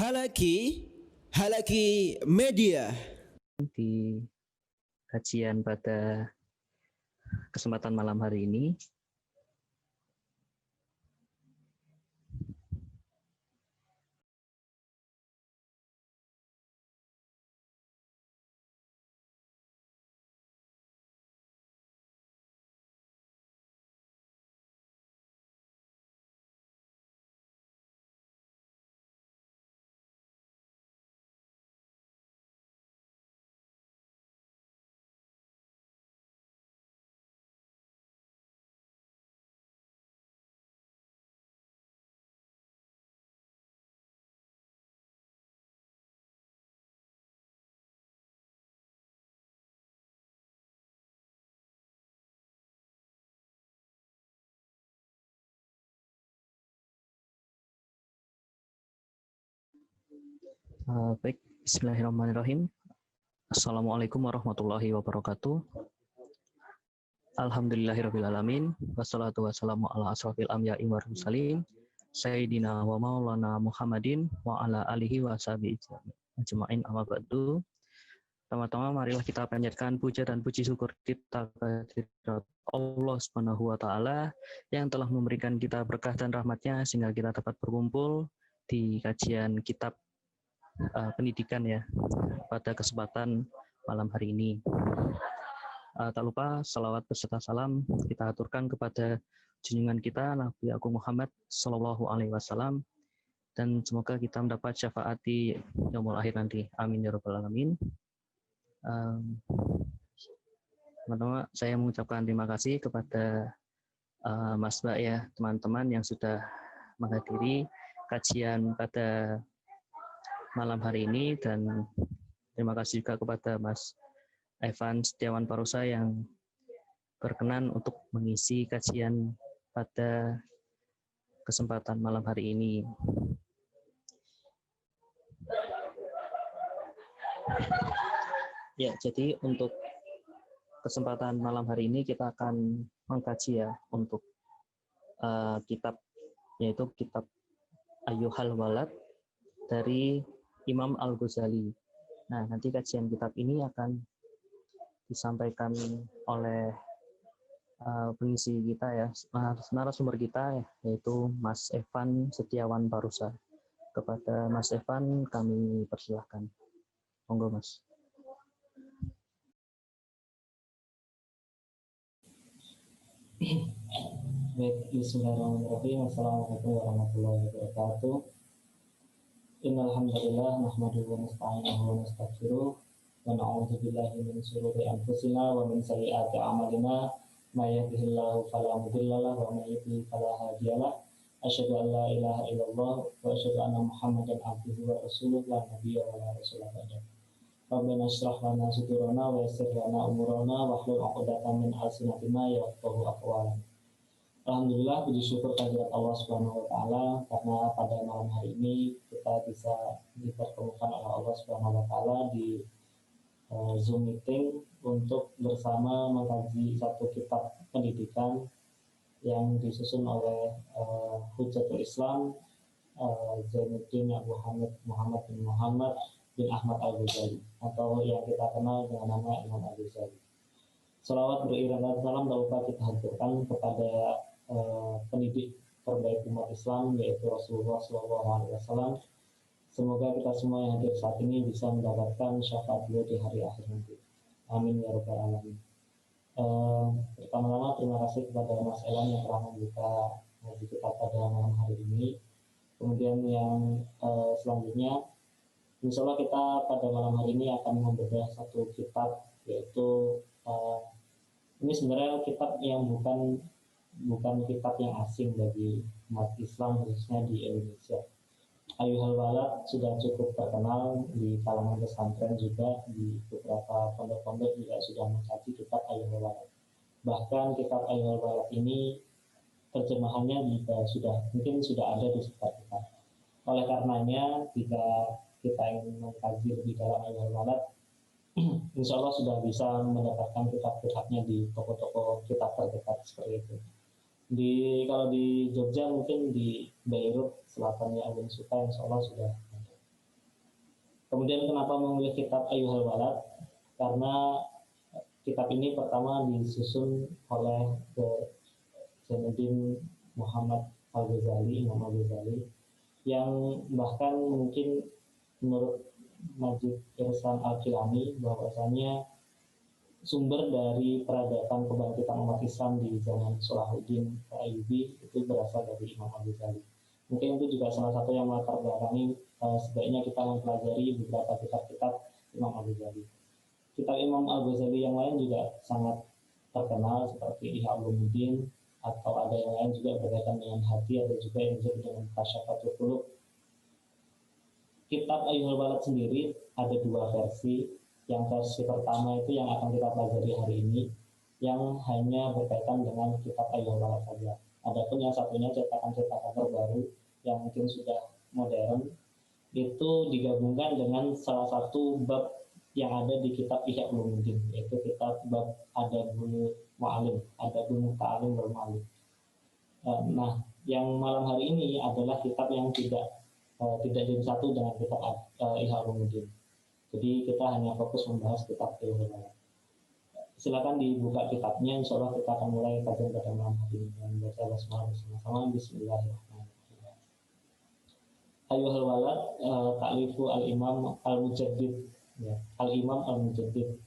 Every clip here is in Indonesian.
Halaki Halaki Media. Di kajian pada kesempatan malam hari ini, baik, bismillahirrahmanirrahim. Assalamualaikum warahmatullahi wabarakatuh. Alhamdulillahirrabbilalamin. Wassalatu wassalamu ala asrafil anbiya'i wal mursalin Sayyidina wa maulana Muhammadin wa ala alihi wa sahbihi ajma'in amma ba'du. Pertama-tama marilah kita panjatkan puja dan puji syukur kita kehadirat Allah Subhanahu wa taala yang telah memberikan kita berkah dan rahmat-Nya sehingga kita dapat berkumpul di kajian kitab pendidikan ya pada kesempatan malam hari ini. Tak lupa salawat beserta salam kita aturkan kepada junjungan kita Nabi Agung Muhammad Sallallahu Alaihi Wasallam, dan semoga kita mendapat syafaat di yaumul akhir nanti. Amin ya rabbal alamin. Teman-teman, saya mengucapkan terima kasih kepada Mas Mbak ya, teman-teman yang sudah menghadiri kajian pada malam hari ini, dan terima kasih juga kepada Mas Evan Setiawan Parosa yang berkenan untuk mengisi kajian pada kesempatan malam hari ini. Ya, jadi untuk kesempatan malam hari ini kita akan mengkaji ya untuk kitab, yaitu kitab Ayyuhal Walad dari Imam Al-Ghazali. Nah, nanti kajian kitab ini akan disampaikan oleh pengisi kita ya, narasumber kita ya, yaitu Mas Evan Setiawan Parosa. Kepada Mas Evan kami persilahkan. Monggo Mas. Baik, bismillahirrahmanirrahim. Assalamualaikum warahmatullahi wabarakatuh. Innal hamdalillah nahmaduhu wa nasta'inuhu wa nastaghfiruh wa na'udzu billahi min shururi anfusina wa min sayyiati a'malina may yahdihillahu fala mudilla lahu wa may yudlil fala hadiya lahu. Asyhadu an la ilaha illallah wa asyhadu anna Muhammadan abduhu wa rasuluh la nabiyya wa la rasula ba'dahu. Rabbana shrah lana sudurana wa yassir lana umurana wa hlul 'uqdatam min alsinatina yafqahu aqwalana. Alhamdulillah, puji syukur kehadirat Allah Subhanahu wa taala karena pada malam hari ini kita bisa dipertemukan oleh Allah Subhanahu wa taala di Zoom meeting untuk bersama mengkaji satu kitab pendidikan yang disusun oleh Hujjatul Islam Zainuddin Abu Hamid Muhammad bin Muhammad bin Ahmad Al-Ghazali, atau yang kita kenal dengan nama Imam Al-Ghazali. Salawat beriringan salam tak lupa kita haturkan kepada pendidik terbaik umat Islam, yaitu Rasulullah SAW. Semoga kita semua yang hadir saat ini bisa mendapatkan syafaat beliau di hari akhir nanti. Amin ya rabbal alamin. Pertama-tama terima kasih kepada Mas Elan yang telah membuka ngaji kita pada malam hari ini. Kemudian yang selanjutnya, insya Allah kita pada malam hari ini akan membedah satu kitab, yaitu ini sebenarnya kitab yang bukan kitab yang asing bagi umat Islam, khususnya di Indonesia. Ayyuhal Walad sudah cukup terkenal di kalangan pesantren, juga di beberapa pondok-pondok juga sudah mengkaji kitab Ayyuhal Walad. Bahkan kitab Ayyuhal Walad ini terjemahannya juga mungkin sudah ada di sekitar kita. Oleh karenanya, jika kita ingin mengkaji lebih dalam Ayyuhal Walad, insya Allah sudah bisa mendapatkan kitab-kitabnya di toko-toko kitab terdekat seperti itu. Kalau di Jogja, mungkin di Beirut selatannya Agung Suka, insya Allah sudah ada. Kemudian kenapa memilih kitab Ayyuhal Walad? Karena kitab ini pertama disusun oleh Zainuddin Muhammad Al-Ghazali, Imam Al-Ghazali, yang bahkan mungkin menurut Majid Irsan Al-Kilani bahwasanya sumber dari peradaban kebangkitan umat Islam di zaman Salahuddin Ayyubi itu berasal dari Imam Al-Ghazali. Mungkin itu juga salah satu yang melatar belakangi sebaiknya kita mempelajari beberapa kitab-kitab Imam Al-Ghazali. Kitab Imam Al-Ghazali yang lain juga sangat terkenal seperti Ihya Ulumuddin, atau ada yang lain juga berkaitan dengan hati, atau juga yang disebut dengan Kasyafatul Qulub. Kitab Ayyuhal Walad sendiri ada dua versi. Yang versi pertama itu yang akan kita pelajari hari ini, yang hanya berkaitan dengan kitab Ayyuhal Walad saja. Adapun yang satunya cetakan-cetakan terbaru yang mungkin sudah modern, itu digabungkan dengan salah satu bab yang ada di kitab Ihya Ulumuddin, yaitu kitab bab Adabul Mu'allim, Adabul Muta'allim wal Mu'allim. Nah, yang malam hari ini adalah kitab yang tidak jadi satu dengan kitab Ihya Ulumuddin. Jadi kita hanya fokus membahas kitab Ayyuhal Walad. Silakan dibuka kitabnya, insya Allah kita akan mulai kajian pada malam hari ini dan baca basmalah bersama-sama. Bismillahirrahmanirrahim. Ayyuhal Walad, ta'lifu al-Imam al-Mujaddid, ya, al-Imam al-Mujaddid,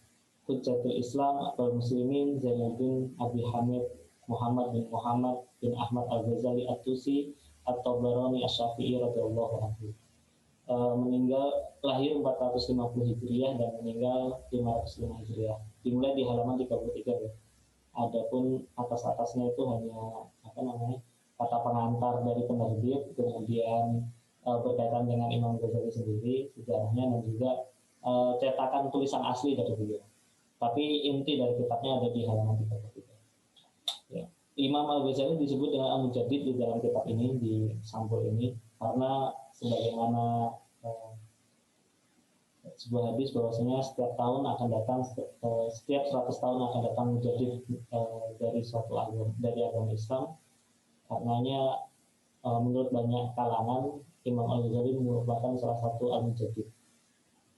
Hujjatul Islam al-Muslimin Zainuddin Abi Hamid Muhammad bin Ahmad Al-Ghazali At-Tusi At-Tabarani Asy-Syafi'i radhiyallahu anhu. Meninggal lahir 450 Hijriah dan meninggal 505 Hijriah. Dimulai di halaman 33 ya. Adapun atas-atasnya itu hanya kata pengantar dari penerbit, kemudian berkaitan dengan Imam Ghazali sendiri, sejarahnya, dan juga cetakan tulisan asli dari beliau. Tapi inti dari kitabnya ada di halaman 33. Ya. Imam Al-Ghazali disebut dengan Al-Mujaddid di dalam kitab ini, di sampul ini, karena sebagaimana sebuah hadis bahwasanya setiap tahun akan datang, setiap 100 tahun akan datang Mujaddid dari suatu agama, dari agama Islam. Karenanya menurut banyak kalangan Imam Al-Ghazali merupakan salah satu Al-Mujaddid.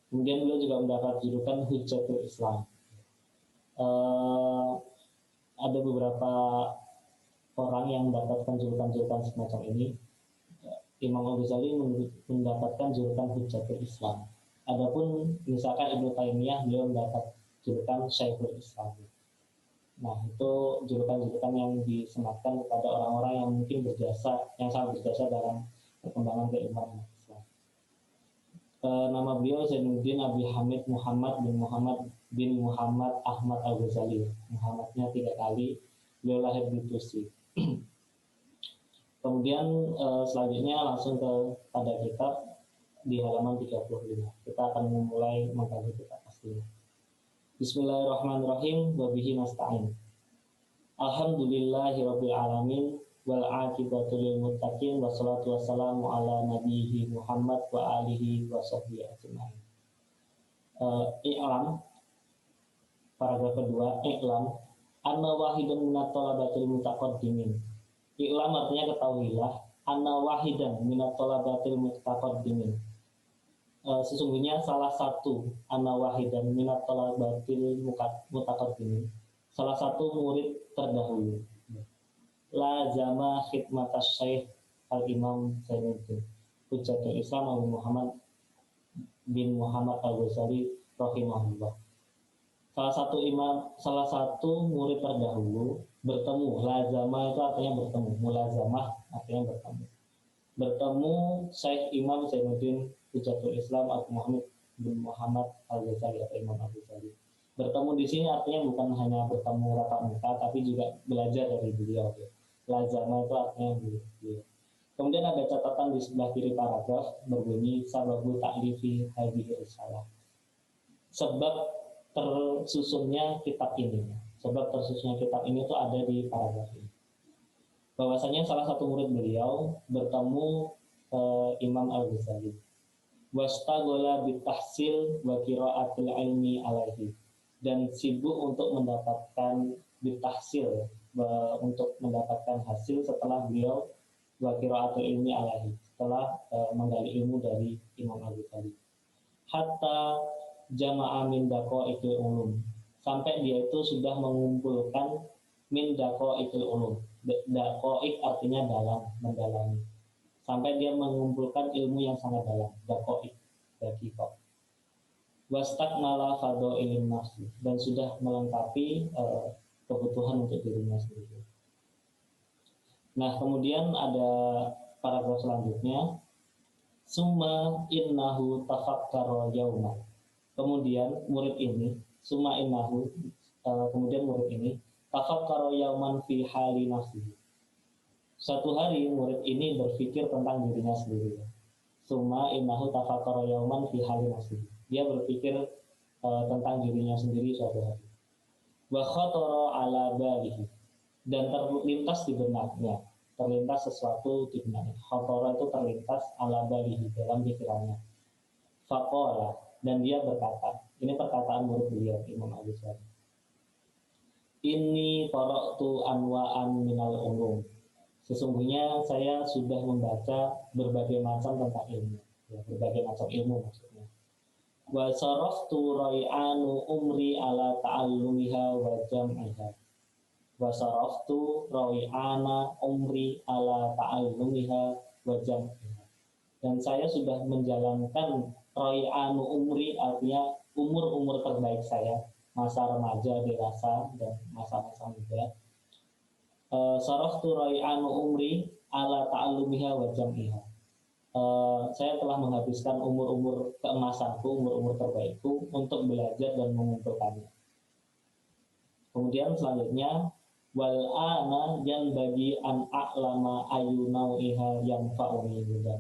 Kemudian beliau juga mendapat julukan Hujjatul Islam. Ada beberapa orang yang mendapatkan julukan-julukan semacam ini. Imam Al-Ghazali mendapatkan julukan Hujjatul Islam. Adapun misalkan Ibnu Taimiyah, beliau mendapat julukan Syekhul Islam. Nah, itu julukan-julukan yang disematkan kepada orang-orang yang mungkin berjasa, yang sangat berjasa dalam perkembangan keimanan Islam. Nama beliau Zainuddin Abi Hamid Muhammad bin Muhammad Ahmad Al-Ghazali. Muhammadnya 3 kali. Beliau lahir di Tusi. Kemudian selanjutnya langsung pada kitab di halaman 35. Kita akan memulai mengkaji kitab aslinya. Bismillahirrahmanirrahim. Wa bihi nasta'in. Alhamdulillahirabbil alamin wal 'aqibatu lil muttaqin wassalatu wassalamu ala nabiyhi Muhammad wa alihi wa sahbihi ajma'in. I'lam, paragraf kedua, i'lam anna wahidan minat thalabatil mutaqaddimin. I'lam artinya ketahuilah, anna wahidan minat thalabatil mutaqaddimin. Sesungguhnya salah satu anna wahidan minat thalabatil mutaqaddimin, salah satu murid terdahulu, lazama khidmatas Syekh Al-Imam Zainuddin Hujjatul Islam Abu Muhammad bin Muhammad Al-Ghazali rahimahullah. Salah satu murid terdahulu bertemu. Lazama itu artinya bertemu, mulazamah artinya bertemu Syekh Imam Zainuddin Hujjatul Islam Abu Muhammad bin Muhammad Al-Ghazali atau Imam Al-Ghazali. Bertemu di sini artinya bukan hanya bertemu tatap muka, tapi juga belajar dari beliau. Lazama itu artinya beliau. Kemudian ada catatan di sebelah kiri paragraf berbunyi sababul ta'lifi hadhihi risalah. Sebab tersusunnya kitab ini. Sebab tersusunnya kitab ini itu ada di paragraf ini. Bahwasanya salah satu murid beliau bertemu Imam Al-Ghazali. Wastaghala bitahsil wa qiraatil ilmi alaihi, dan sibuk untuk mendapatkan bitahsil, untuk mendapatkan hasil setelah beliau wa qiraatil ilmi alaihi, setelah menggali ilmu dari Imam Al-Ghazali. jama'a min daqaiqil ulum, sampai dia itu sudah mengumpulkan min daqaiqil ulum. Daqaiq artinya dalam, mendalami. Sampai dia mengumpulkan ilmu yang sangat dalam, daqaiq, daqiqah. Wastakmala fadhailin nafsi, dan sudah melengkapi kebutuhan untuk dirinya sendiri. Nah, kemudian ada paragraf selanjutnya, summa innahu tafakkara yauma. Kemudian murid ini, summa innahu, kemudian murid ini tafakkara yauman fi hali nafsihi. Suatu hari murid ini berpikir tentang dirinya sendiri. Summa innahu tafakkara yauman fi hali nafsihi. Dia berpikir tentang dirinya sendiri suatu hari. Wa khatara ala balihi, dan terlintas di benaknya, terlintas sesuatu di benaknya. Khatara itu terlintas ala balihi, dalam pikirannya. Faqala, dan dia berkata, ini perkataan murid beliau Imam Al-Ghazali. Inni qara'tu anwa'an minal ulum. Sesungguhnya saya sudah membaca berbagai macam tentang ilmu, ya, berbagai macam ilmu maksudnya. Wa saraftu rai'anu umri ala ta'allumiha wa jam'iha. Wa saraftu rai'ana umri ala ta'allumiha wa jam'iha. Dan saya sudah menjalankan rai'anu umri, artinya umur-umur terbaik saya, masa remaja, dewasa, dan masa-masa muda. Saraftu rai'anu umri ala ta'allumiha wa jam'iha. Saya telah menghabiskan umur-umur keemasanku, umur-umur terbaikku untuk belajar dan mengumpulkannya. Kemudian selanjutnya, wal ana yang bagi an a'lama ayunau'iha yang fa'uni juga.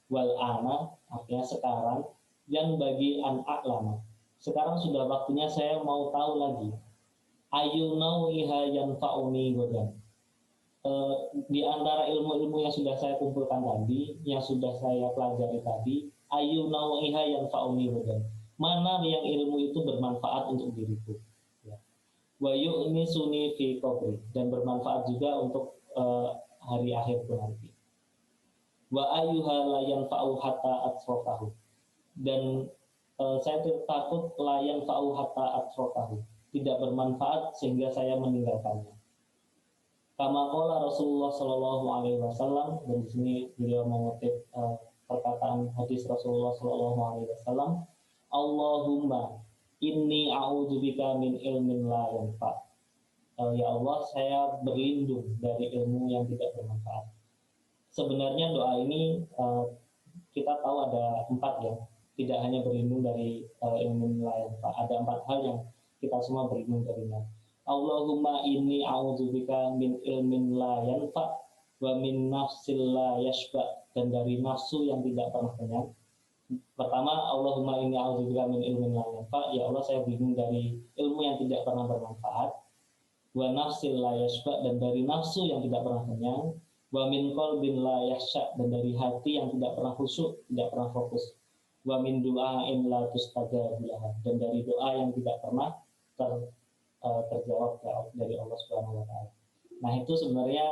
Wal ana artinya sekarang, yang bagi an a'lama. Sekarang sudah waktunya saya mau tahu lagi. Ayunau'iha yang fa'uni juga. Di antara ilmu-ilmu yang sudah saya kumpulkan tadi, yang sudah saya pelajari tadi, ayunau'iha yang fa'uni wadan. Mana yang ilmu itu bermanfaat untuk diriku. Ya. Wa yu'nisuni fi qabri, dan bermanfaat juga untuk hari akhirku nanti. Wa ayyuha la yanfa'u hatta atsrofahu, dan saya takut la yanfa'u hatta atsrofahu, tidak bermanfaat sehingga saya meninggalkannya. Kama qala Rasulullah Shallallahu Alaihi Wasallam, dan di sini beliau mengutip perkataan hadis Rasulullah Shallallahu Alaihi Wasallam, Allahumma inni a'udzubika min ilmin la yanfa. Ya Allah, saya berlindung dari ilmu yang tidak bermanfaat. Sebenarnya doa ini kita tahu ada 4 ya, tidak hanya berlindung dari ilmu la yanfa, ada 4 hal yang kita semua berlindung darinya. Allahumma inni a'udzubika min ilmin la yanfa wa min nafsil la yashba, dan dari nafsu yang tidak pernah kenyang. Pertama, Allahumma inni a'udzubika min ilmin la yanfa, ya Allah saya berlindung dari ilmu yang tidak pernah bermanfaat. Wa nafsil la yashba, dan dari nafsu yang tidak pernah kenyang. Wa min qalbin la yahsya, dan dari hati yang tidak pernah khusyuk, tidak pernah fokus. Wa min du'ain la tustajab laha, dan dari doa yang tidak pernah terjawab dari Allah Subhanahu wa taala. Nah, itu sebenarnya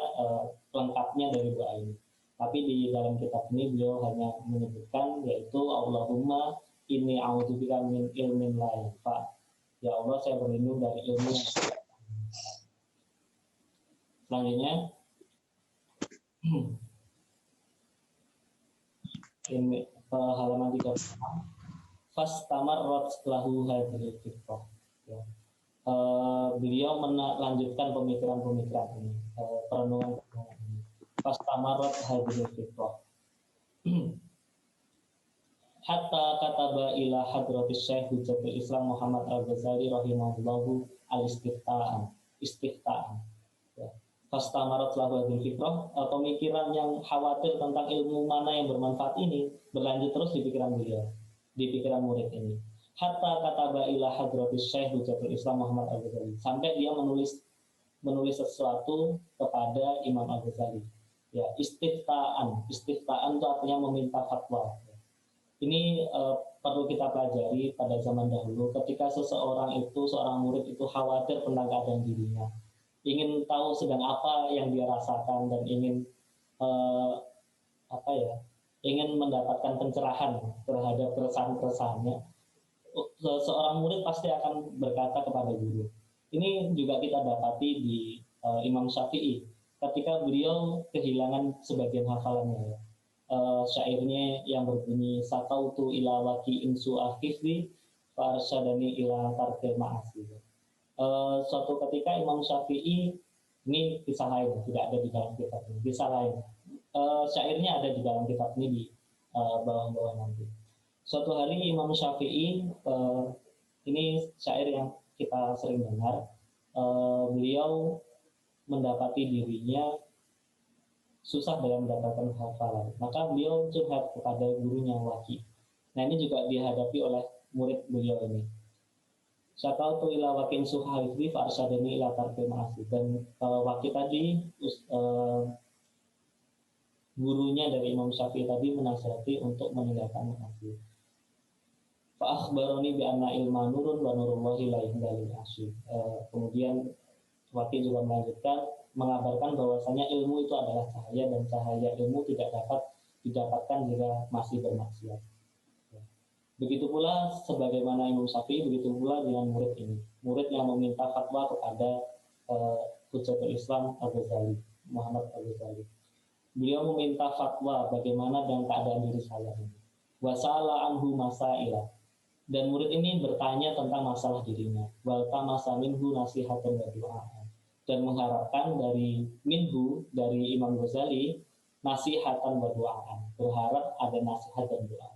lengkapnya dari doa ini. Tapi di dalam kitab ini beliau hanya menyebutkan, yaitu Allahumma inni a'udzubika min ilmin la yanfa. Ya Allah, saya berlindung dari ilmu yang tidak bermanfaat. Selanjutnya ini halaman 36. Fastamarrat lahu hadhil fitrah. Ya. Beliau melanjutkan pemikiran-pemikiran ini, perenungan ini. Fastamarat hadhil fitrah. Hatta kataba ila hadratis Syekh Hujjatul Islam Muhammad Al-Ghazali rahimahullahu al-istifta'an. Ya. Fastamarat lahu hadhil fitrah, pemikiran yang khawatir tentang ilmu mana yang bermanfaat ini berlanjut terus di pikiran beliau, di pikiran murid ini. Hatta kataba ila hadratis Syekh Hujjatul Islam Muhammad Al-Ghazali, sampai dia menulis sesuatu kepada Imam Al-Ghazali. Ya, istifta'an itu artinya meminta fatwa. Ini perlu kita pelajari pada zaman dahulu, ketika seorang murid itu khawatir tentang keadaan dirinya, ingin tahu sedang apa yang dia rasakan, dan ingin ingin mendapatkan pencerahan terhadap keresahan-keresahannya. seorang murid pasti akan berkata kepada guru. Ini juga kita dapati di Imam Syafi'i ketika beliau kehilangan sebagian hafalannya. Syairnya yang berbunyi sakautu ila waki insu akhifli farsyadani ila tarkil ma'asi. Suatu ketika Imam Syafi'i, ini kisah lain, tidak ada di dalam kitab ini, kisah lain. Syairnya ada di dalam kitab ini di bawah-bawah nanti. Suatu hari Imam Syafi'i, ini syair yang kita sering dengar, beliau mendapati dirinya susah dalam mendapatkan hafalan. Maka beliau curhat kepada gurunya Waki. Nah ini juga dihadapi oleh murid beliau ini. Syakautu ila wakin suhaifri fa'arsyadani ila tarkil ma'asi. Dan Waki tadi, gurunya dari Imam Syafi'i tadi menasihati untuk meninggalkan ma'asi. Fa'akhbaroni bi'anna ilma nurun wa nurullahi la indalil asyid. Kemudian Waki juga melanjutkan mengabarkan bahwasanya ilmu itu adalah cahaya dan cahaya ilmu tidak dapat didapatkan jika masih bermaksiat. Begitu pula sebagaimana Imam Syafi'i, begitu pula dengan murid ini. Murid yang meminta fatwa kepada Hujjatul Islam Al-Ghazali, Muhammad Al-Ghazali. Beliau meminta fatwa bagaimana dengan keadaan diri saya ini. Wasa'ala anhu masailah. Dan murid ini bertanya tentang masalah dirinya. Walta masaminhu nasihatan wa du'a'an. Dan mengharapkan dari minhu, dari Imam Ghazali, nasihatan wa du'a'an. Berharap ada nasihat dan doa.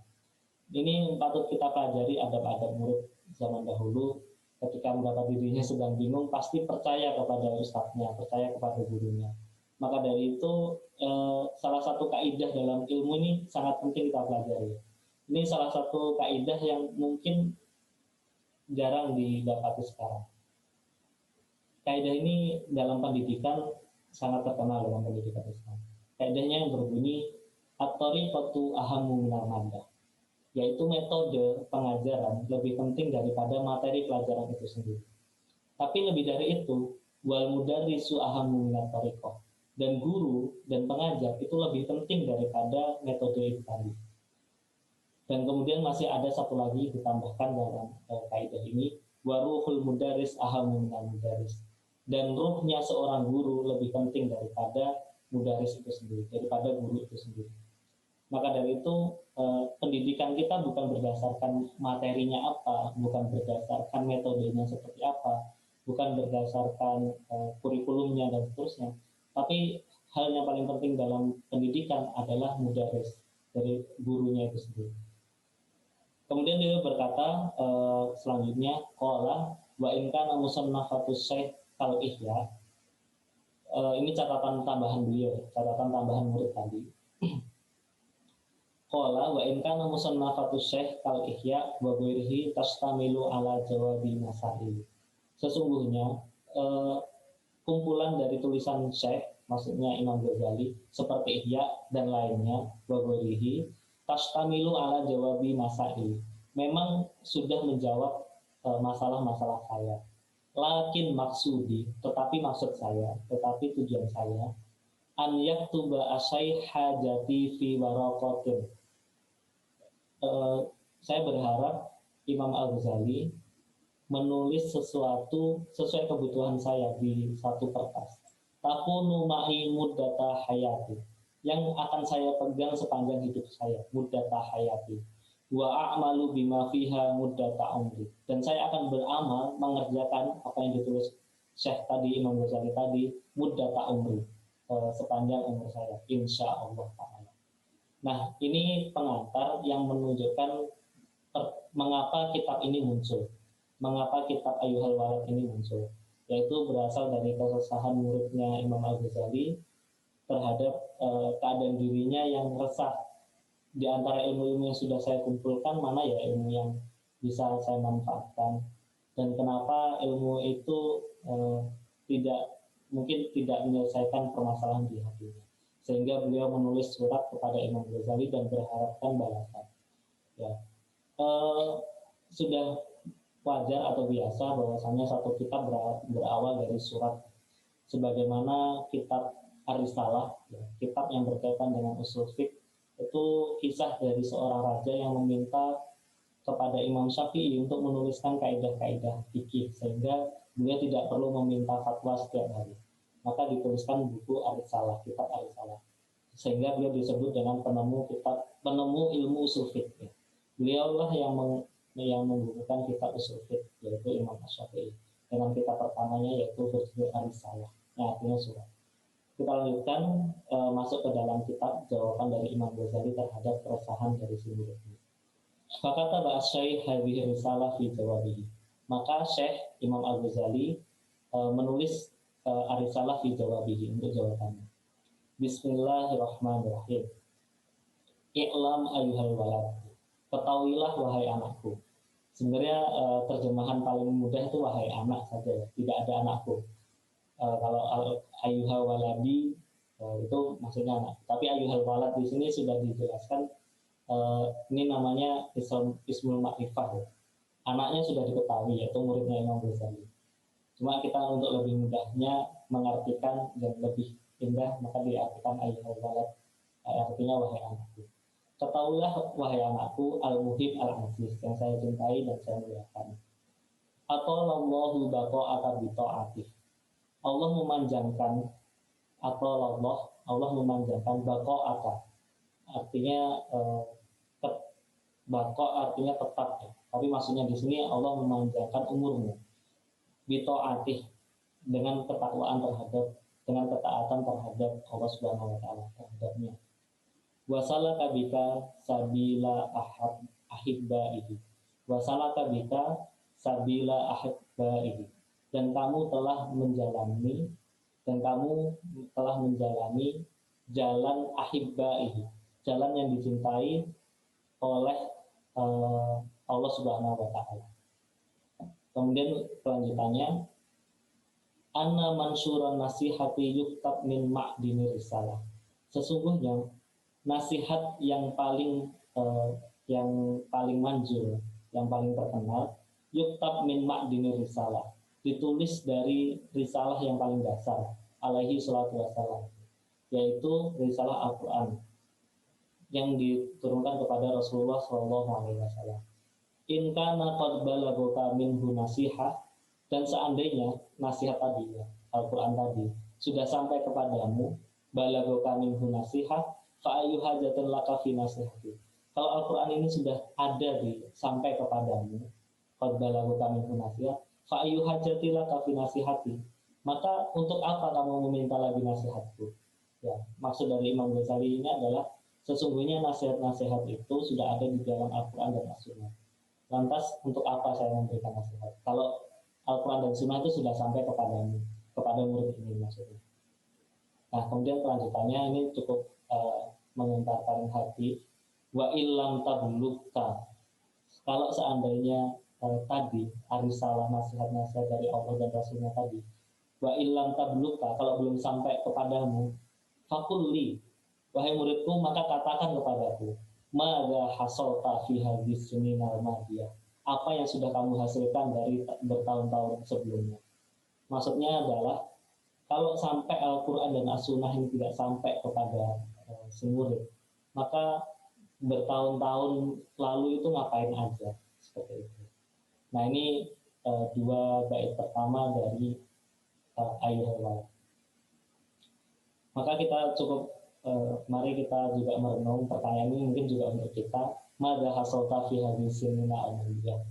Ini patut kita pelajari adab-adab murid zaman dahulu. Ketika mendapat dirinya sedang bingung, pasti percaya kepada ustadznya, percaya kepada gurunya. Maka dari itu, salah satu kaidah dalam ilmu ini sangat penting kita pelajari. Ini salah satu kaidah yang mungkin jarang didapati sekarang. Kaidah ini dalam pendidikan sangat terkenal dalam pendidikan Islam. Kaidahnya yang berbunyi at-thariqatu ahammu minal maddah, yaitu metode pengajaran lebih penting daripada materi pelajaran itu sendiri. Tapi lebih dari itu, wal mudarrisu ahammu minat thariqah, dan guru dan pengajar itu lebih penting daripada metode itu tadi. Dan kemudian masih ada satu lagi ditambahkan dalam kaidah ini, waruhul mudaris ahamu minal mudaris, dan ruhnya seorang guru lebih penting daripada mudaris itu sendiri, daripada guru itu sendiri. Maka dari itu pendidikan kita bukan berdasarkan materinya apa, bukan berdasarkan metodenya seperti apa, bukan berdasarkan kurikulumnya dan seterusnya, tapi hal yang paling penting dalam pendidikan adalah mudaris, dari gurunya itu sendiri. Kemudian dia berkata selanjutnya, qala wa in kana musannafatus syekh kal ihya. Ini catatan tambahan beliau, catatan tambahan murid tadi. Qala wa in kana musannafatus syekh kal ihya wa ghairihi tastamilu ala jawabi masail. Sesungguhnya kumpulan dari tulisan syekh, maksudnya Imam Ghazali, seperti Ihya dan lainnya, wa ghairihi tastamilu ala jawabi masail, memang sudah menjawab masalah-masalah saya. Lakin maksudi, tetapi maksud saya, tetapi tujuan saya, an yaktuba asai hajati fi waraqatin. Saya berharap Imam Al-Ghazali menulis sesuatu sesuai kebutuhan saya di satu kertas. Takunu ma'i muddata hayati, yang akan saya pegang sepanjang hidup saya, muddata hayati. Wa a'malu bima fiha muddata umri, dan saya akan beramal mengerjakan apa yang ditulis Syekh tadi, Imam Ghazali tadi, muddata umri, sepanjang umur saya, insya Allah ta'ala. Nah, ini pengantar yang menunjukkan mengapa kitab ini muncul, mengapa kitab Ayyuhal Walad ini muncul, yaitu berasal dari keresahan muridnya Imam Al-Ghazali terhadap keadaan dirinya yang resah. Di antara ilmu-ilmu yang sudah saya kumpulkan, mana ya ilmu yang bisa saya manfaatkan, dan kenapa ilmu itu mungkin tidak menyelesaikan permasalahan di hatinya, sehingga beliau menulis surat kepada Imam Ghazali dan berharapkan balasan. Ya, sudah wajar atau biasa bahwasanya satu kitab berawal dari surat, sebagaimana kitab Ar-Risalah, ya, kitab yang berkaitan dengan usul fiqh, itu kisah dari seorang raja yang meminta kepada Imam Syafi'i untuk menuliskan kaidah-kaidah fikih sehingga beliau tidak perlu meminta fatwa setiap hari. Maka dituliskan buku Ar-Risalah, kitab Ar-Risalah. Sehingga beliau disebut dengan penemu ilmu usul fikih. Beliaulah yang membukukan kitab usul fikih, yaitu Imam Syafi'i. Dengan kitab pertamanya yaitu berjudul Ar-Risalah, yang artinya surat. Kita lanjutkan masuk ke dalam kitab jawaban dari Imam Ghazali terhadap keresahan dari si murid ini. Fakata ba'asyai hadhihi risalah fi jawabihi. Maka Syekh Imam Al-Ghazali menulis Ar-Risalah fi jawabihi untuk jawabannya. Bismillahirrahmanirrahim. I'lam ayuhal walad. Ketahuilah wahai anakku. Sebenarnya terjemahan paling mudah itu wahai anak saja, tidak ada anakku. Kalau ayuhal waladi itu maksudnya anak. Tapi ayuhal walad di sini sudah dijelaskan. Ini namanya ismul ma'rifah. Anaknya sudah diketahui, yaitu muridnya Imam Ghazali. Cuma kita untuk lebih mudahnya mengartikan dan lebih indah, maka diartikan ayyuhal walad, artinya wahai anakku. Ketahuilah wahai anakku, al-muhib al-aziz, yang saya cintai dan saya muliakan. Atallahu baqa'aka bi ta'atih. Allah memanjangkan Allah memanjangkan baqa'aka. Artinya baqa artinya tetap ya. Tapi maksudnya di sini Allah memanjangkan umurmu. Bi ta'atih, dengan ketakwaan dengan ketaatan terhadap Allah Subhanahu wa taala terhadapnya. Wasalaka bika sabila ahibbaihi. Wasalaka bika sabila ahibbaihi. Dan kamu telah menjalani jalan ahibbaihi, jalan yang dicintai oleh Allah Subhanahu wa taala. Kemudian kelanjutannya, anna mansyuran nasihati yuktab min ma'dini risalah. Sesungguhnya nasihat yang paling manjur, yang paling terkenal, yuktab min ma'dini risalah, ditulis dari risalah yang paling dasar, alaihi salatu wassalam, yaitu risalah Al-Quran yang diturunkan kepada Rasulullah SAW. In kana qad balagha minhu nasihah, dan seandainya nasihat tadi ya, Al-Quran tadi sudah sampai kepadamu, balagha minhu nasihah, fa ayyu hajatin laka fi nasihati. Kalau Al-Quran ini sudah ada sampai kepadamu, qad balagha minhu nasihah, fa ayyu hajatin laka fi nasihati, maka untuk apa kamu meminta lagi nasihatku? Ya, maksud dari Imam Ghazali ini adalah sesungguhnya nasihat-nasihat itu sudah ada di dalam Al-Quran dan As-Sunnah. Lantas untuk apa saya memberikan nasihat? Kalau Al-Quran dan Sunnah itu sudah sampai kepadamu, kepada murid ini maksudnya. Nah, kemudian kelanjutannya ini cukup menggentarkan hati. Wa illam tablugka. Kalau seandainya tadi Ar-Risalah, nasihat-nasihat dari Allah dan Rasulnya tadi, wa illam tablugka, kalau belum sampai kepadamu, fakulli, wahai muridku, maka katakan kepadaku, mada hasolta fi hadis suninal madiyah, apa yang sudah kamu hasilkan dari bertahun-tahun sebelumnya. Maksudnya adalah kalau sampai Al-Quran dan As-Sunnah ini tidak sampai kepada si murid, maka bertahun-tahun lalu itu ngapain aja, seperti itu. Nah, ini dua bait pertama dari Ayyuhal Walad. Maka kita cukup mari kita juga merenung pertanyaan ini mungkin juga untuk kita. Mada hasolta fi hadisin al-madiyah.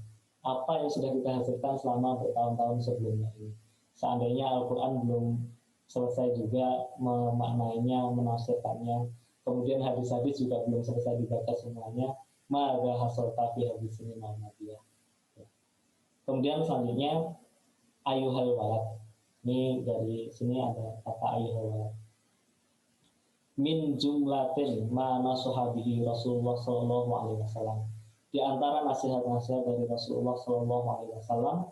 Apa yang sudah kita hasilkan selama bertahun-tahun sebelumnya ini? Seandainya Al-Quran belum selesai juga memaknainya, menafsirkannya, kemudian hadis-hadis juga belum selesai dibaca semuanya, mada hasolta fi hadisin al-madiyah. Kemudian selanjutnya ayyuhal walad. Ini dari sini ada kata ayyuhal walad. Min jumlatin ma nasuhabihi Rasulullah sallallahu alaihi wasallam. Di antara nasihat-nasihat dari Rasulullah sallallahu alaihi wasallam,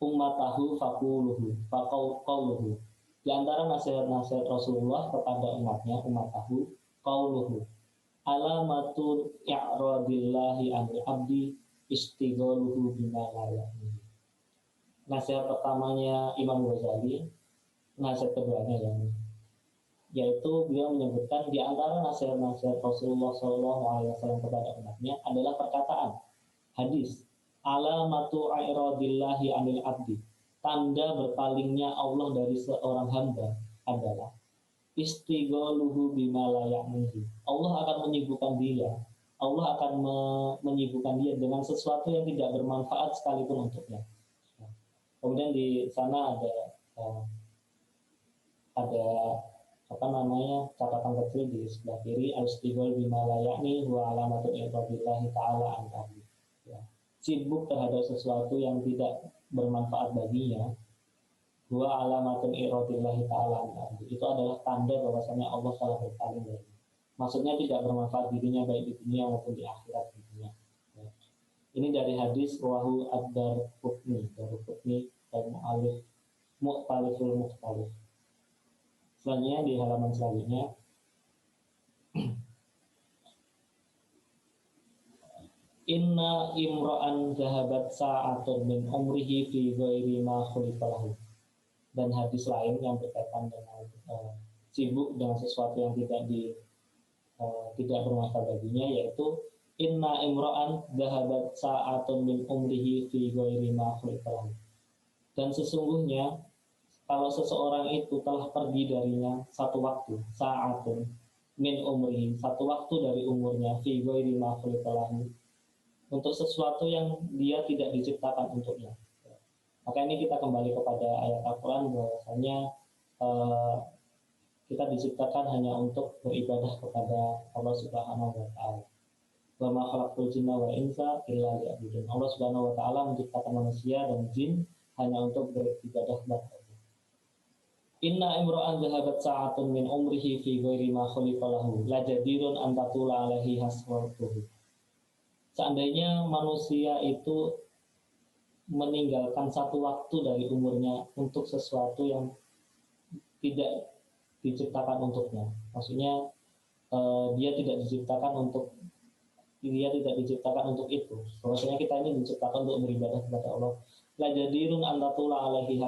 ummatahu faquluhu faqauluhu. Di antara nasihat-nasihat Rasulullah kepada umatnya, ummatahu qauluhu. Alamatul i'radillahi anil abdi istighaluhu bima la ya'ni. Nasihat pertamanya Imam Ghazali, nasihat keduanya yaitu beliau menyebutkan di antara nasihat-nasihat Rasulullah SAW kepada umatnya adalah perkataan Hadis, alamatu i'radillahi anil abdi, tanda berpalingnya Allah dari seorang hamba adalah istighaluhu bima la ya'nihi. Allah akan menyibukkan dia. Allah akan menyibukkan dia dengan sesuatu yang tidak bermanfaat sekalipun untuknya. Kemudian di sana ada apa namanya catatan kecil di sebelah kiri, al-istighol bima la ya'ni huwa alamatu i'radillahi ta'ala an abdi. Ya. Sibuk terhadap sesuatu yang tidak bermanfaat baginya, huwa alamatun iradillahi ta'ala an abdi, itu adalah tanda bahwasanya Allah telah berpaling dari. Maksudnya tidak bermanfaat dirinya baik di dunia maupun di akhirat dunia. Ya. Ini dari hadis wahu ad-Darqutni dan mu'alif mu'taliful mukhtalif. Selanjutnya di halaman selanjutnya, inna imra'an zahabat sa'atun min umrihi fi ghairi ma khuliqalahu. Dan hadis lain yang berkaitan dengan sibuk dengan sesuatu yang tidak bermanfaat baginya, yaitu inna imra'an zahabat sa'atun min umrihi fi ghairi ma khuliqalahu. Dan sesungguhnya kalau seseorang itu telah pergi darinya satu waktu, sa'atun min umrihi, satu waktu dari umurnya, fi ghairi ma khuliqalahu, untuk sesuatu yang dia tidak diciptakan untuknya. Maka ini kita kembali kepada ayat Al-Quran bahwasanya kita diciptakan hanya untuk beribadah kepada Allah Subhanahu wa Ta'ala. Wa ma khalaqtul jinna wal insa illa liya'budun. Allah Subhanahu wa Ta'ala menciptakan manusia dan jin hanya untuk beribadah kepada Allah. Inna imra'an zahabat sa'atun min umrihi fi ghairi ma khuliqa lahu la jadirun an tatula alaihi hasratuhu. Seandainya manusia itu meninggalkan satu waktu dari umurnya untuk sesuatu yang tidak diciptakan untuknya. Maksudnya dia tidak diciptakan untuk itu. Bahwasanya kita ini diciptakan untuk beribadah kepada Allah. La jadirun an tatula alaihi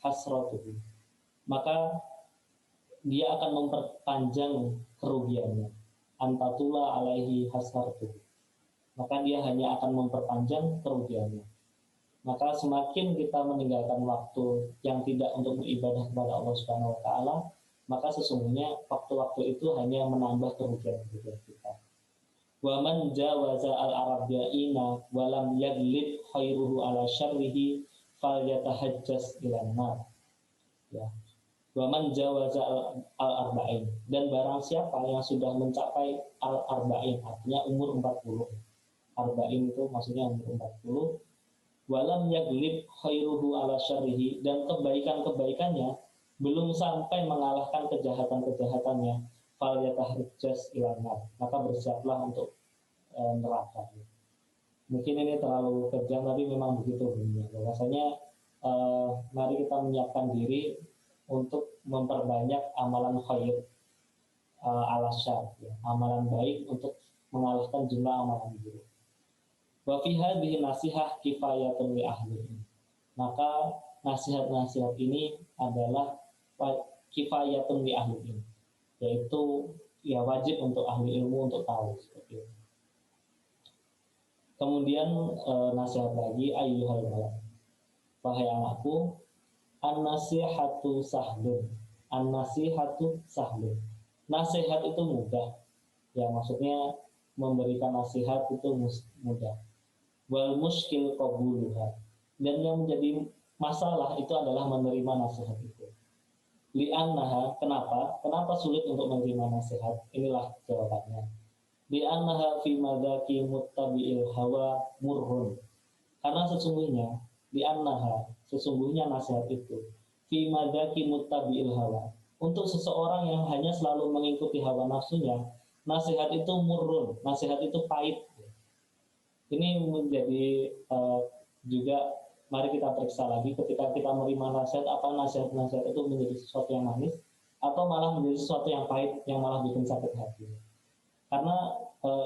hasratuhu. Maka dia akan memperpanjang kerugiannya. An tatula alaihi hasratuhu. Maka dia hanya akan memperpanjang kerugiannya. Maka semakin kita meninggalkan waktu yang tidak untuk beribadah kepada Allah Subhanahu wa Ta'ala, maka sesungguhnya waktu-waktu itu hanya menambah kerugian kita. Wa man jawaza al-arabiyaina wa lam yaglib khairuhu ala syarrihi falyatahajjas ilan nar. Ya. Wa man jawaza al-arba'in, dan barang siapa yang sudah mencapai al-arba'in, artinya umur 40. Arba'in itu maksudnya umur 40. Walam yaglib khairuhu ala syarrihi, dan kebaikan-kebaikannya belum sampai mengalahkan kejahatan-kejahatannya, fal yatahajjas ilan nar, maka bersiaplah untuk neraka. Mungkin ini terlalu kejam, tapi memang begitu bunyinya. Bahwasanya mari kita menyiapkan diri untuk memperbanyak amalan khair ala syarr, ya, amalan baik untuk mengalahkan jumlah amalan buruk. Wa fi hadhihi nasihah kifayatun li ahli. Maka nasihat-nasihat ini adalah kifayatun li ahli, yaitu ya wajib untuk ahli ilmu untuk tahu seperti itu. Kemudian nasihat lagi, ayyuhal balad, wahai anakku, an-nasihatu sahlun. An-nasihatu sahlun. Nasihat itu mudah. Ya, maksudnya memberikan nasihat itu mudah. Wal muskil qabuluha, dan yang menjadi masalah itu adalah menerima nasihat itu. Li'annaha, kenapa sulit untuk menerima nasihat? Inilah jawabannya. Li'annaha fi madaki muttabi'il hawa murhun. Karena sesungguhnya nasihat itu fi madaki muttabi'il hawa, untuk seseorang yang hanya selalu mengikuti hawa nafsunya, nasihat itu murrun, nasihat itu pahit. Ini menjadi juga mari kita periksa lagi ketika kita menerima nasihat, apa nasihat-nasihat itu menjadi sesuatu yang manis atau malah menjadi sesuatu yang pahit yang malah bikin sakit hati. Karena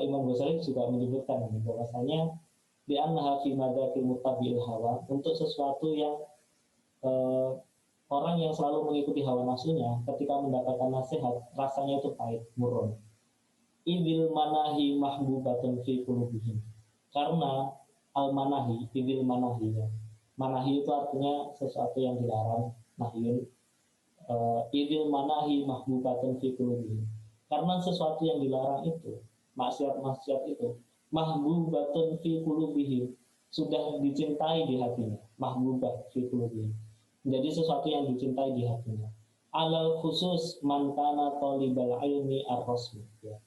Imam Ghazali juga menyebutkan ini bahwasanya di annaha fi madaki muttabi'il hawa, untuk sesuatu yang orang yang selalu mengikuti hawa nafsunya ketika mendapatkan nasihat rasanya itu pahit, murrun. Idil manahi mahbubatun fi qulubihim, karena al-manahi, idil manahi ya. Manahi itu artinya sesuatu yang dilarang, nahyun. Idil manahi mahbubatun fi qulubihim. Karena sesuatu yang dilarang itu, maksiat-maksiat itu, mahbubatun fi qulubihim, sudah dicintai di hatinya. Mahbubah fi qulubihim. Jadi sesuatu yang dicintai di hatinya. Alal khusus man kana talibal ilmi ar-rasmi ya.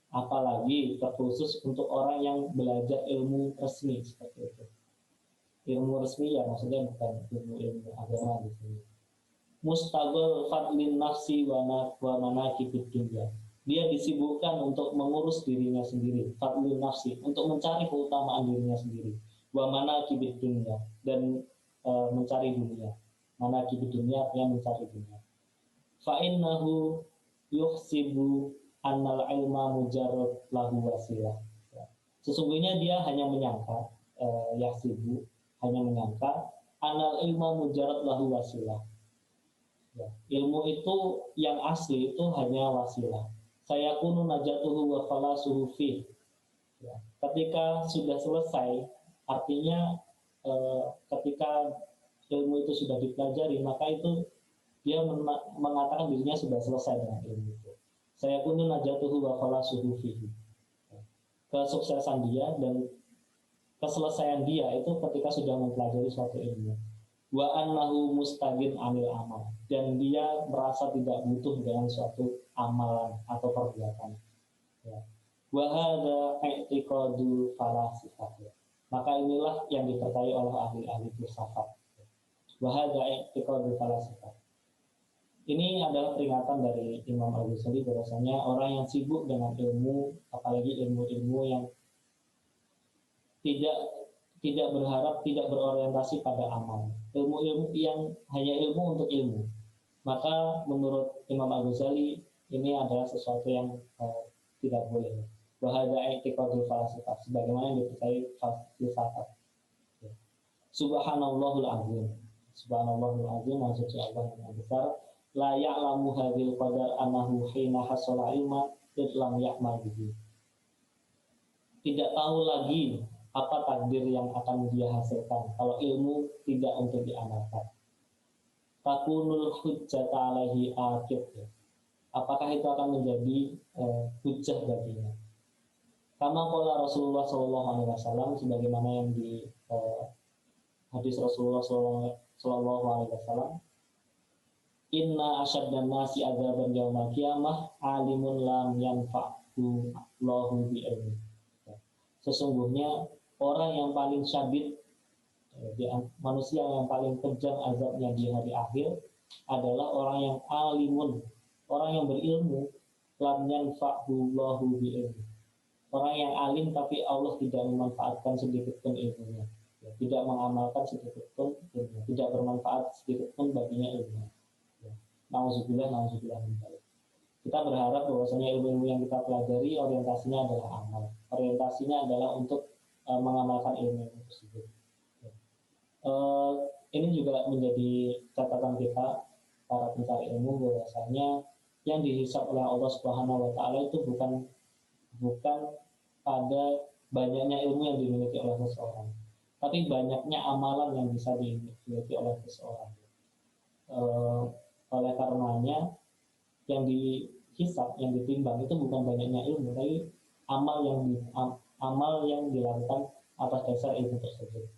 Apalagi terkhusus untuk orang yang belajar ilmu resmi seperti itu. Ilmu resmi ya maksudnya bukan ilmu agama di sini. Mustagol fadlin nafsi wa manakibid dunya. Dia disibukkan untuk mengurus dirinya sendiri, fadlin nafsi, untuk mencari keutamaan dirinya sendiri. Wa manakibid dunya, dan mencari dunia. Manakibid dunya artinya mencari dunia. Fa innahu yuhsibu annal ilma mujarrad lahu wasilah. Sesungguhnya dia hanya menyangka, yahsibu, hanya menyangka annal ilma mujarrad lahu wasilah. Ya, ilmu itu yang asli itu hanya wasilah. Saya kunu najatuhu wa falasuhu fi. Ya, ketika sudah selesai, artinya ketika ilmu itu sudah dipelajari, maka itu dia mengatakan dirinya sudah selesai dengan ilmu itu. Saya kunu najatuhu wa falasuhu fi. Kesuksesan dia dan keselesaian dia itu ketika sudah mempelajari suatu ilmu. Wa annahu mustagin anil amal, dan dia merasa tidak butuh dengan suatu amalan atau perbuatan. Ya. Wa hadza i'tiqadu falasifah. Maka inilah yang dipercayai oleh ahli-ahli filsafat. Wa hadza i'tiqadu falasifah. Ini adalah peringatan dari Imam Al-Ghazali bahwasanya orang yang sibuk dengan ilmu, apalagi ilmu-ilmu yang tidak berharap, tidak berorientasi pada amal, ilmu-ilmu yang hanya ilmu untuk ilmu, maka menurut Imam Al-Ghazali ini adalah sesuatu yang tidak boleh. Bahada i'tiqadul falasifah, sebagaimana yang dipercayai filsafat. Subhanallahul azim, subhanallahul azim, maksudnya Allah yang besar. La ya'lamu hadzal qadar annahu hina hasala ilma lam ya'mal bihi. Tidak tahu lagi apa takdir yang akan dia hasilkan kalau ilmu tidak untuk diamalkan. Takunul hujjata alaihi akib. Apakah itu akan menjadi hujjah baginya? Kama qala Rasulullah SAW, sebagaimana yang di hadis Rasulullah SAW, inna asyaddan nasi adzaban yaumal qiyamah alimun lam yanfa'hu Allahu bi ilmi. Sesungguhnya orang yang paling syadid, manusia yang paling kejam azabnya di hari akhir adalah orang yang alimun, orang yang berilmu, lam yanfa'hu Allahu bi ilmi. Orang yang alim tapi Allah tidak memanfaatkan sedikit pun ilmunya, tidak mengamalkan sedikit pun ilmunya, tidak bermanfaat sedikit pun baginya ilmunya. Nauzubillah. Kita berharap bahwasanya ilmu yang kita pelajari orientasinya adalah amal, orientasinya adalah untuk mengamalkan ilmu tersebut. Ini juga menjadi catatan kita para pencari ilmu bahwasanya yang dihisab oleh Allah Subhanahu wa taala itu bukan pada banyaknya ilmu yang dimiliki oleh seseorang, tapi banyaknya amalan yang bisa dimiliki oleh seseorang. Oleh karenanya yang dihisab, yang ditimbang itu bukan banyaknya ilmu, tapi amal yang dilakukan atas dasar ilmu tersebut.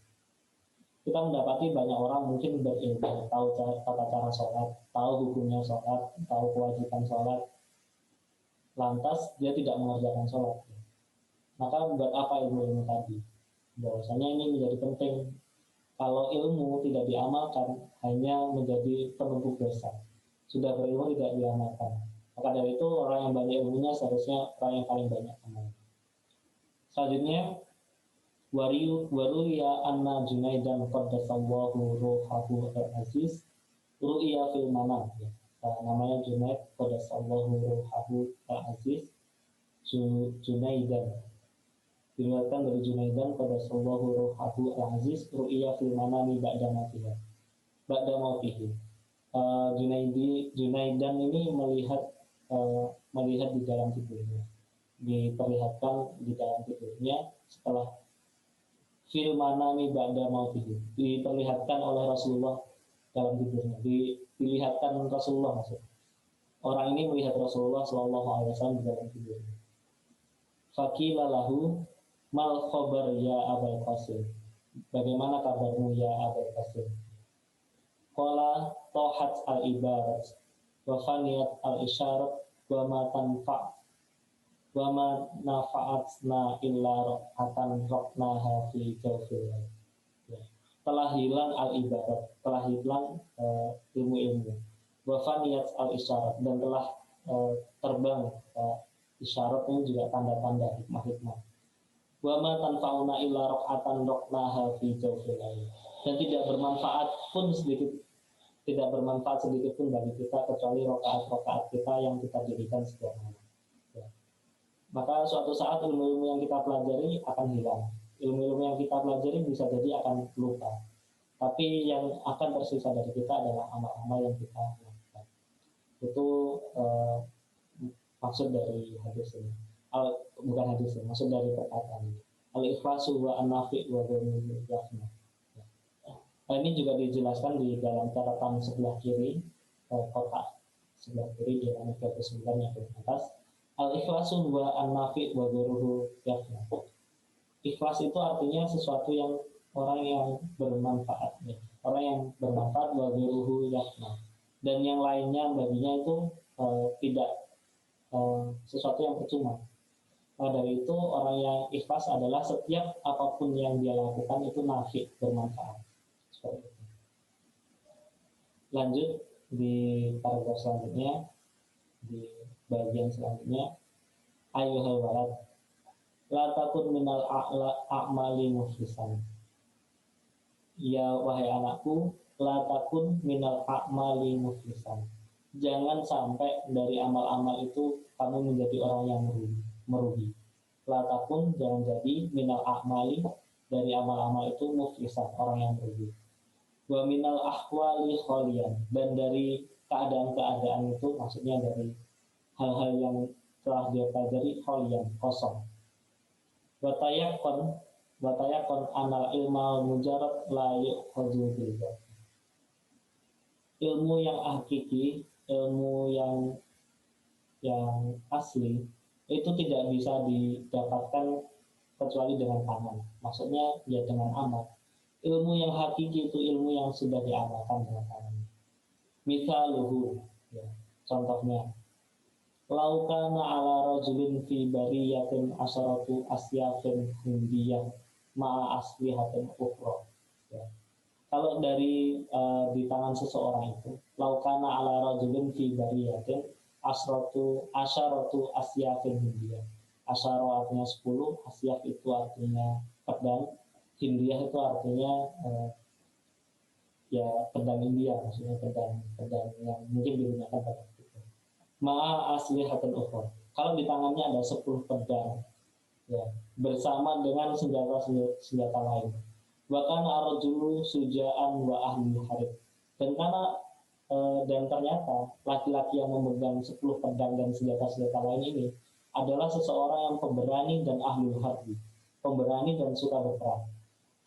Kita mendapati banyak orang mungkin berilmu, tahu tata cara sholat, tahu hukumnya sholat, tahu kewajiban sholat, lantas dia tidak mengerjakan sholat. Maka buat apa ilmu-ilmu tadi? Bahwasanya ini menjadi penting. Kalau ilmu tidak diamalkan, hanya menjadi penumpuk dosa. Sudah berilmu tidak diamalkan. Maka dari itu orang yang banyak ilmunya seharusnya orang yang paling banyak amal. Selanjutnya, waruya anna Junaidan qaddasallahu ruhahu al-aziz ru'ya fil manam. Namanya Junaid qaddasallahu ruhahu al-aziz, Junaidan. Diriwayatkan dari Junaidan qaddasallahu ruhahu al-aziz ru'ya fil manami ba'da mautihi. Junaidan ini melihat di dalam tidurnya, diperlihatkan di dalam tidurnya setelah fil manami ba'da mautihi, diperlihatkan oleh Rasulullah dalam tidurnya, dilihatkan Rasulullah maksud. Orang ini melihat Rasulullah Shallallahu Alaihi Wasallam di dalam tidurnya. Faqila lahu mal khabar ya Abul Qasim, bagaimana kabarmu ya Abul Qasim? Qala tohat al ibarat wa faniyat al isyarat wa ma tanfa wa ma nafa'atna illa raqatan raqnaha fi jawfil. Telah hilang al ibarat, telah hilang ilmu-ilmu. Wa faniyat al isyarat, dan telah terbang isyarat ini juga tanda-tanda hikmah-hikmah. Wa ma tanfa'una illa raqatan raqnaha fi jawfil. Dan tidak bermanfaat sedikit pun bagi kita kecuali rakaat-rakaat kita yang kita dirikan setiap malam. Ya. Maka suatu saat ilmu-ilmu yang kita pelajari akan hilang. Ilmu-ilmu yang kita pelajari bisa jadi akan lupa. Tapi yang akan tersisa dari kita adalah amal-amal yang kita lakukan. Itu maksud dari hadis ini. Bukan hadis ini, maksud dari perkataan ini. Al-ikhlasu wa an-nafi' wa dhamil yafna. Ini juga dijelaskan di dalam catatan sebelah kiri kotak sebelah kiri di halaman 39 yang di atas. Al-ikhlasu wa an-nafi' wa dhamil yafna. Ikhlas itu artinya sesuatu yang orang yang bermanfaat, ya. Orang yang bermanfaat wa dhamil yafna. Dan yang lainnya baginya itu tidak sesuatu yang percuma. Dari itu orang yang ikhlas adalah setiap apapun yang dia lakukan itu nafi, bermanfaat. Seperti itu. Lanjut di paragraf selanjutnya, di bagian selanjutnya, ayyuhal walad la takun minal a'mali muflisan. Ya wahai anakku, la takun minal a'mali muflisan. Jangan sampai dari amal-amal itu kamu menjadi orang yang merugi. La takun, jangan jadi minal a'mali, dari amal-amal itu muflisan, orang yang merugi. Wa minal ahwali kholian, dan dari keadaan-keadaan itu maksudnya dari hal-hal yang telah dia pelajari kholian, kosong. Watayakon anal ilmal mujarad la yu'khadhu bil. Ilmu yang hakiki, ilmu yang asli itu tidak bisa didapatkan kecuali dengan tangan. Maksudnya ya dengan amal. Ilmu yang hakiki itu ilmu yang sudah diamalkan dengan tangan. Misaluhu, ya, contohnya, laukana ala rajulin fi bariyatin asharatu asyafin hindiyah ma'a aslihatin ukhra. Ya. Kalau dari di tangan seseorang itu, laukana ala rajulin fi bariyatin asharatu asyafin hindiyah. Asyara artinya 10, asyaf itu artinya pedang, hindiyah itu artinya ya pedang India, maksudnya pedang yang mungkin digunakan pada itu. Ma'a aslihatin ukhra. Kalau di tangannya ada 10 pedang, ya, bersama dengan senjata lain. Bahkan ar-rajulu suja'an wa ahli harib. Dan ternyata laki-laki yang memegang 10 pedang dan senjata-senjata lain ini adalah seseorang yang pemberani dan ahli harbi, pemberani dan suka berperang.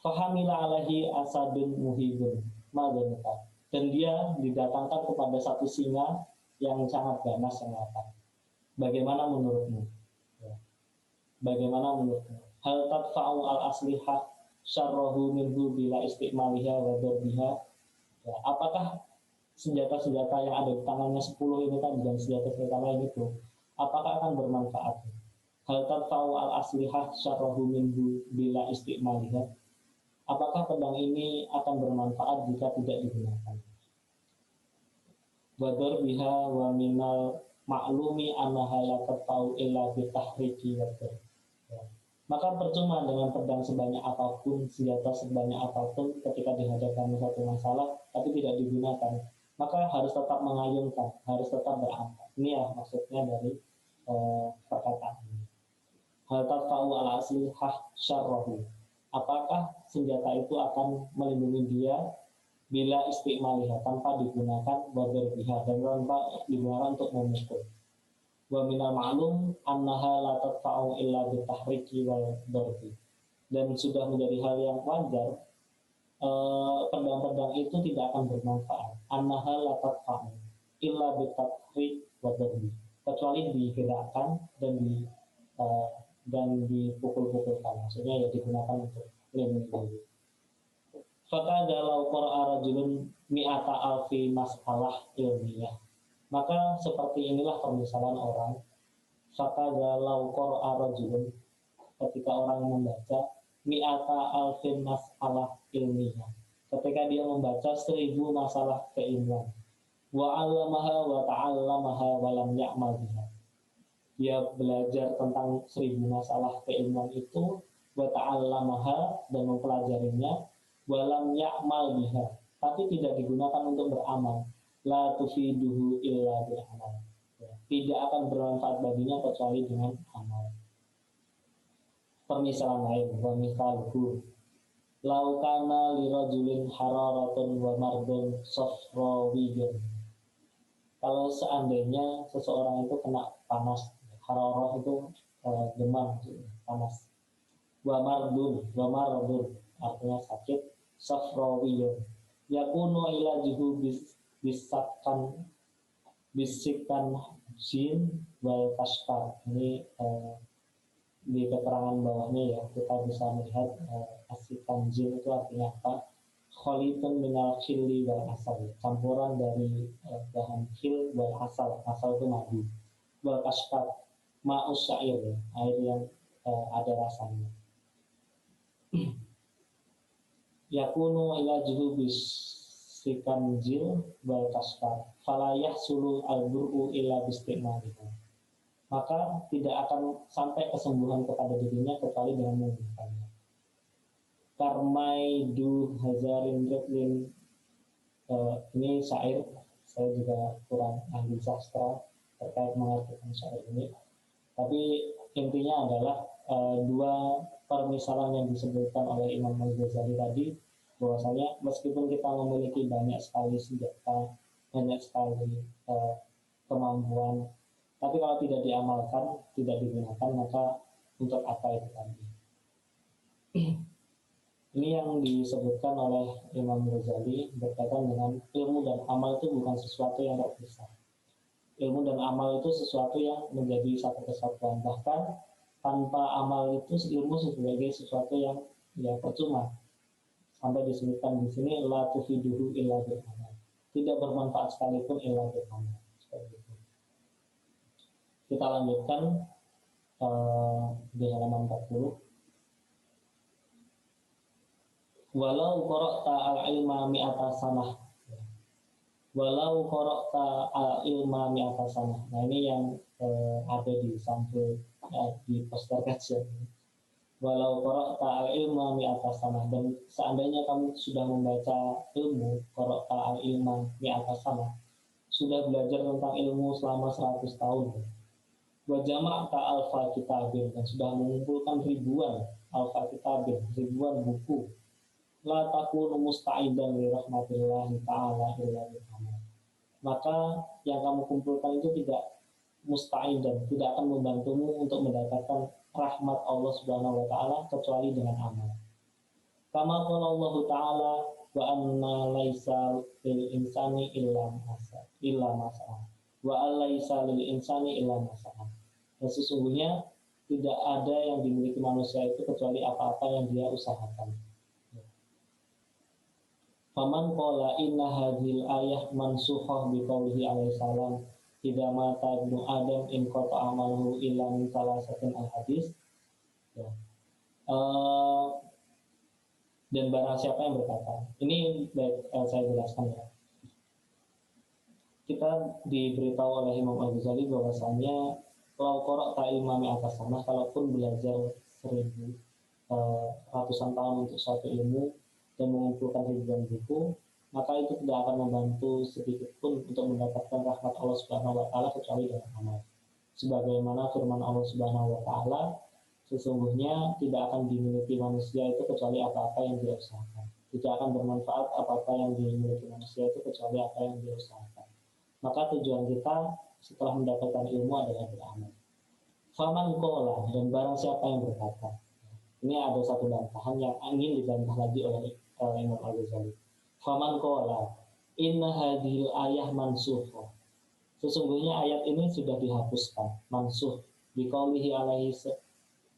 Fahamila alaihi asadun muhibun madzanuka. Dan dia didatangkan kepada satu singa yang sangat ganas, yang lapar. Bagaimana menurutmu? Ya. Bagaimana menurutmu? Hal tadfa'u al-aslihah syarrahu minhu bila istikmaliha wa darbiha. Ya, apakah senjata-senjata yang ada di tangannya 10 ini tadi dan senjata-senjata lain itu, apakah akan bermanfaat? Hal tadfa'u al-aslihah syarrahu minhu bila istikmaliha. Apakah pedang ini akan bermanfaat jika tidak digunakan? Wa darbiha wa minal maklumi annaha la tadfa'u illa bi tahriki wa darb. Maka percuma dengan pedang sebanyak apapun, senjata sebanyak apapun ketika dihadapkan satu masalah tapi tidak digunakan, maka harus tetap mengayunkan, harus tetap beramal. Ini ya maksudnya dari perkataan ini. Hal tadfa'u ala aslihah syarrahu. Apakah senjata itu akan melindungi dia bila istikmaliha, tanpa digunakan wadarbiha, dan tanpa digunakan untuk memukul. Wa minal ma'lum annaha la tadfa'u illa bi tahriki wal darbi. dan sudah menjadi hal yang wajar, pedang-pedang itu tidak akan bermanfaat. Annaha la tadfa'u illa bitatrik wa darbi, kecuali digerakkan eh, dan dipukul-pukulkan, maksudnya ya digunakan untuk melindungi. Fakada law qara'a rajulun mi'ata alfi masalah ilmiah, maka seperti inilah permisalan orang. Fakada law qara'a rajulun, ketika orang membaca mi'ata alfin masalah ilmiah, ketika dia membaca 1000 masalah keilmuan, wa 'allamaha wa ta'allamaha wa lam ya'mal biha, dia belajar tentang 1000 masalah keilmuan itu, wa ta'allamaha, dan mempelajarinya, wa lam ya'mal biha, tapi tidak digunakan untuk beramal, la tufiduhu illa bil amal, tidak akan bermanfaat baginya kecuali dengan amal. Permisalan lain, wa misalku laukana lirajulin hararatun wa mardun safrawiyun, kalau seandainya seseorang itu kena panas, hararah itu demam, panas, wa mardun artinya sakit, safrawiyun yakunu ilajuhu bisikan sin wal kashfar. Ini di keterangan bawahnya ya kita bisa melihat asikan jin itu artinya apa. Kholitun minal khilli wal asal, campuran dari bahan khil wal asal itu madu, wal kashfar ma'us syair, air yang ada rasanya. Yakunu ilajuhu bisikan jil wal kashfar falayah sulu al-bur'u illa bistimaliha, maka tidak akan sampai kesembuhan kepada dirinya kecuali dengan menggunakannya. Karmaidu hazarin redlin, ini syair, saya juga kurang ahli sastra terkait mengartikan syair ini, tapi intinya adalah dua permisalan yang disebutkan oleh Imam Al-Ghazali tadi, bahwasanya meskipun kita memiliki banyak sekali senjata, banyak sekali kemampuan, tapi kalau tidak diamalkan, tidak digunakan, maka untuk apa itu tadi? Ini yang disebutkan oleh Imam Ghazali berkaitan dengan ilmu dan amal itu bukan sesuatu yang terpisah. Ilmu dan amal itu sesuatu yang menjadi satu kesatuan. Bahkan tanpa amal itu ilmu sebagai sesuatu yang ya percuma. Sampai disebutkan di sini la tufiduhu illa bil amal. Tidak bermanfaat sekalipun illa bil amal. Seperti itu. Kita lanjutkan di halaman 40. Walau qara'ta al-ilma mi'ata sanah. Walau qara'ta al-ilma mi'ata sanah. Nah, ini yang ada di sampul di poster kajian. Walau qara'ta al-ilma mi'ata sanah, dan seandainya kamu sudah membaca ilmu, qara'ta al-ilma mi'ata sanah, sudah belajar tentang ilmu selama 100 tahun. Wa jama'ta alfa kitabin, dan sudah mengumpulkan ribuan alfa kitabin, ribuan buku. La takunu musta'idan li rahmatillahi ta'ala illa bil amal. Maka yang kamu kumpulkan itu tidak musta'idan, tidak akan membantumu untuk mendapatkan rahmat Allah Subhanahu wa taala kecuali dengan amal. Kama qala Allah taala wa anna laisa lil insani illa masa wa alaisa lil insani illa masa. Dan sesungguhnya tidak ada yang dimiliki manusia itu kecuali apa-apa yang dia usahakan. Faman qala inna hadhil ayah mansukhah bi qaulihi alaihi salam idza mata ibnu adam in qata amaluhu illa min salasatin al-hadis. Ya. Dan barang siapa yang berkata, ini baik saya jelaskan ya. Kita diberitahu oleh Imam Al-Ghazali bahwasanya lau qara'ta ilma mi'ata sanah, kalaupun belajar 1000 ratusan tahun untuk suatu ilmu dan mengumpulkan ribuan buku, maka itu tidak akan membantu sedikit pun untuk mendapatkan rahmat Allah Subhanahu wa taala kecuali dengan amal. Sebagaimana firman Allah Subhanahu wa taala, sesungguhnya tidak akan dimiliki manusia itu kecuali apa-apa yang dia usahakan. Tidak akan bermanfaat apa-apa yang dimiliki manusia itu kecuali apa yang dia usahakan. Maka tujuan kita setelah mendapatkan ilmu adalah beramal. Faman qala, dan barang siapa yang berkata, Ini ada satu bantahan yang ingin dibantah lagi oleh Imam Al-Ghazali. Faman qala inna hadhil ayah mansukh. Sesungguhnya ayat ini sudah dihapuskan, mansukh biqaulihi alaihi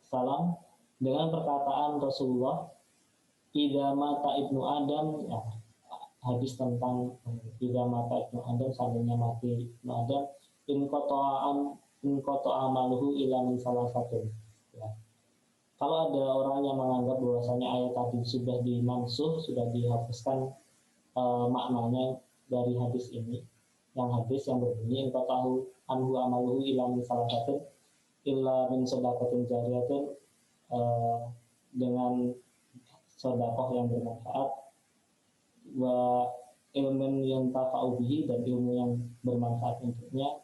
salam, dengan perkataan Rasulullah, idza mata ibnu Adam, ya, hadis tentang idza mata ibnu Adam, seandainya mati ibnu Adam, in qata'a amaluhu ila min salah satu. Ya. Kalau ada orang yang menganggap bahwasanya ayat tadi sudah dimansuh, sudah dihapuskan maknanya dari hadis ini, yang hadis yang berbunyi in qata'u anhu amaluhu ila min salah satu illa min sedaqatin jariyatin, dengan sedekah yang bermanfaat, wa ilmin yang tafa'u bihi, dan ilmu yang bermanfaat untuknya,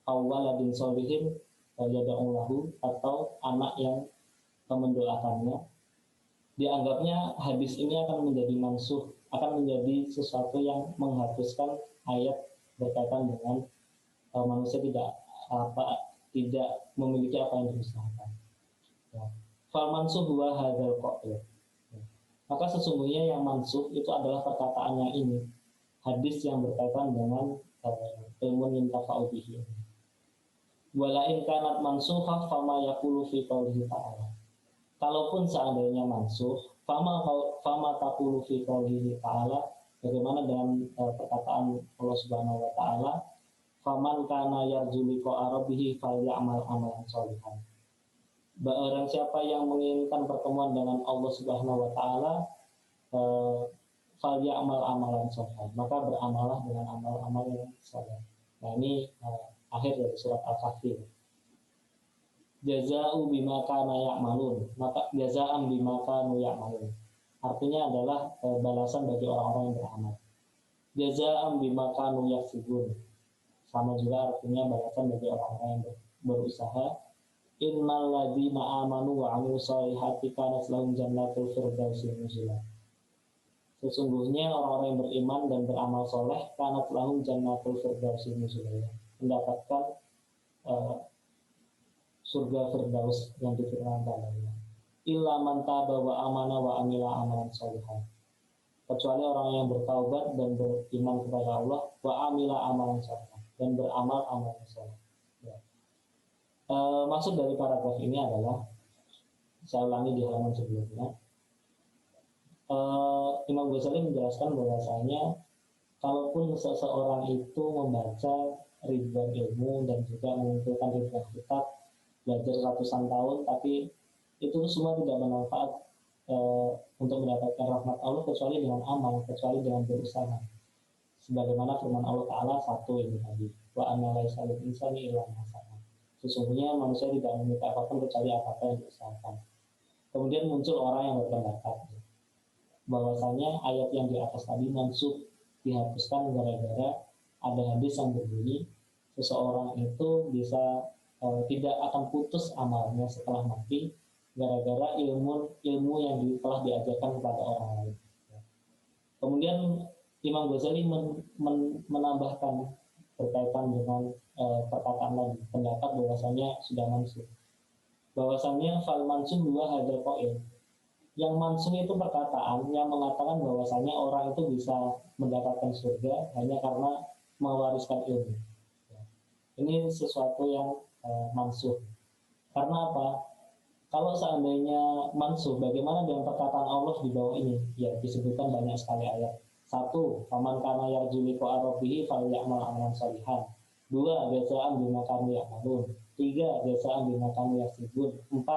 awwaladin sholihin yad'u lahu, atau anak yang mendoakannya. Dianggapnya hadis ini akan menjadi mansuh, akan menjadi sesuatu yang menghapuskan ayat berkaitan dengan manusia tidak memiliki apa yang diusahakan. Ya. Fal mansuh wa hadzal qaul. Maka sesungguhnya yang mansuh itu adalah perkataan yang ini, hadis yang berkaitan dengan ilmu yang tafa'u bihi. Wala in kanat mansuhah fama yaqulu fi qaulihi ta'ala. Kalaupun seandainya mansuh, fama taqulu fi qaulihi ta'ala, bagaimana dengan perkataan Allah Subhanahu wa taala, faman kana yarju liqa'a rabbih falyamal amalan sholihan. Barang siapa yang menginginkan pertemuan dengan Allah Subhanahu wa taala, falyamal amalan sholihan, maka beramalah dengan amal-amal yang saleh. Nah, ini akhir dari surat Al-Kahfi. Jaza'u bima kana ya'malun, maka jaza'an bima kanu ya'malun, artinya adalah balasan bagi orang-orang yang beramal. Jaza'an bima kanu yaksibun, sama juga artinya balasan bagi orang-orang yang berusaha. Innal ladzina amanu wa 'amilus sholihati kanat lahum jannatul firdausi nuzula. Sesungguhnya orang-orang yang beriman dan beramal soleh, kanat lahum jannatul firdausi nuzula, mendapatkan surga firdaus yang difirmankan Allah. Illa man taba wa amana wa amila amalan sholihan. Kecuali orang yang bertaubat dan beriman kepada Allah, wa amila amalan sholihan, dan beramal amalan soleh. Ya. Maksud dari paragraf ini adalah, saya ulangi di halaman sebelumnya, Imam Ghazali menjelaskan bahwasanya kalaupun seseorang itu membaca ribuan ilmu dan juga mengumpulkan ribuan kitab, belajar ratusan tahun, tapi itu semua tidak bermanfaat untuk mendapatkan rahmat Allah kecuali dengan amal, kecuali dengan berusaha. Sebagaimana firman Allah Ta'ala satu ini tadi, wa anna laisa lil insani illa ma sa'a. Sesungguhnya manusia tidak memiliki apapun kecuali apa yang diusahakan. Kemudian muncul orang yang berpendapat bahwasanya ayat yang di atas tadi mansuh, dihapuskan gara-gara ada hadis yang berbunyi seseorang itu bisa tidak akan putus amalnya setelah mati gara-gara ilmu yang telah diajarkan kepada orang lain. Kemudian Imam Ghazali menambahkan berkaitan dengan perkataan lagi, pendapat bahwasanya sudah mansuh, bahwasanya fal mansuh dua hadal qail. Yang mansuh itu perkataan yang mengatakan bahwasanya orang itu bisa mendapatkan surga hanya karena mewariskan ilmu. Ini sesuatu yang mansuh. Karena apa? Kalau seandainya mansuh, bagaimana dengan perkataan Allah di bawah ini? Ya, disebutkan banyak sekali ayat. 1. Faman kana yarju liqa'a rabbih falyamal amalan sholihan. 2. Jazaan bima kanu ya'malun. 3. Jazaan bima kanu yaksibun. 4.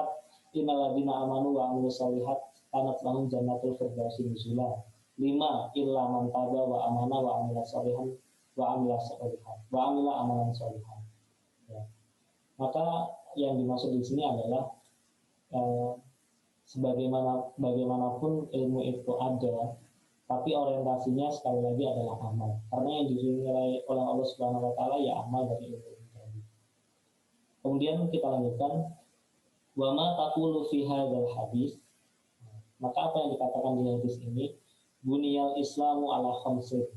Innal ladzina amanu wa 'amilus sholihat kanat lahum jannatul firdausi nuzula. 5. Illa man taba wa amana wa 'amila sholihan wa 'amila amalan sholihan. Ya. Maka yang dimaksud di sini adalah bagaimanapun ilmu itu ada, tapi orientasinya sekali lagi adalah amal. Karena yang dinilai oleh Allah Subhanahu wa taala ya amal dari ilmu itu tadi. Kemudian kita lanjutkan, wa ma taqulu fi hadzal hadis. Maka apa yang dikatakan di hadis ini, buniyal islamu ala khamsin.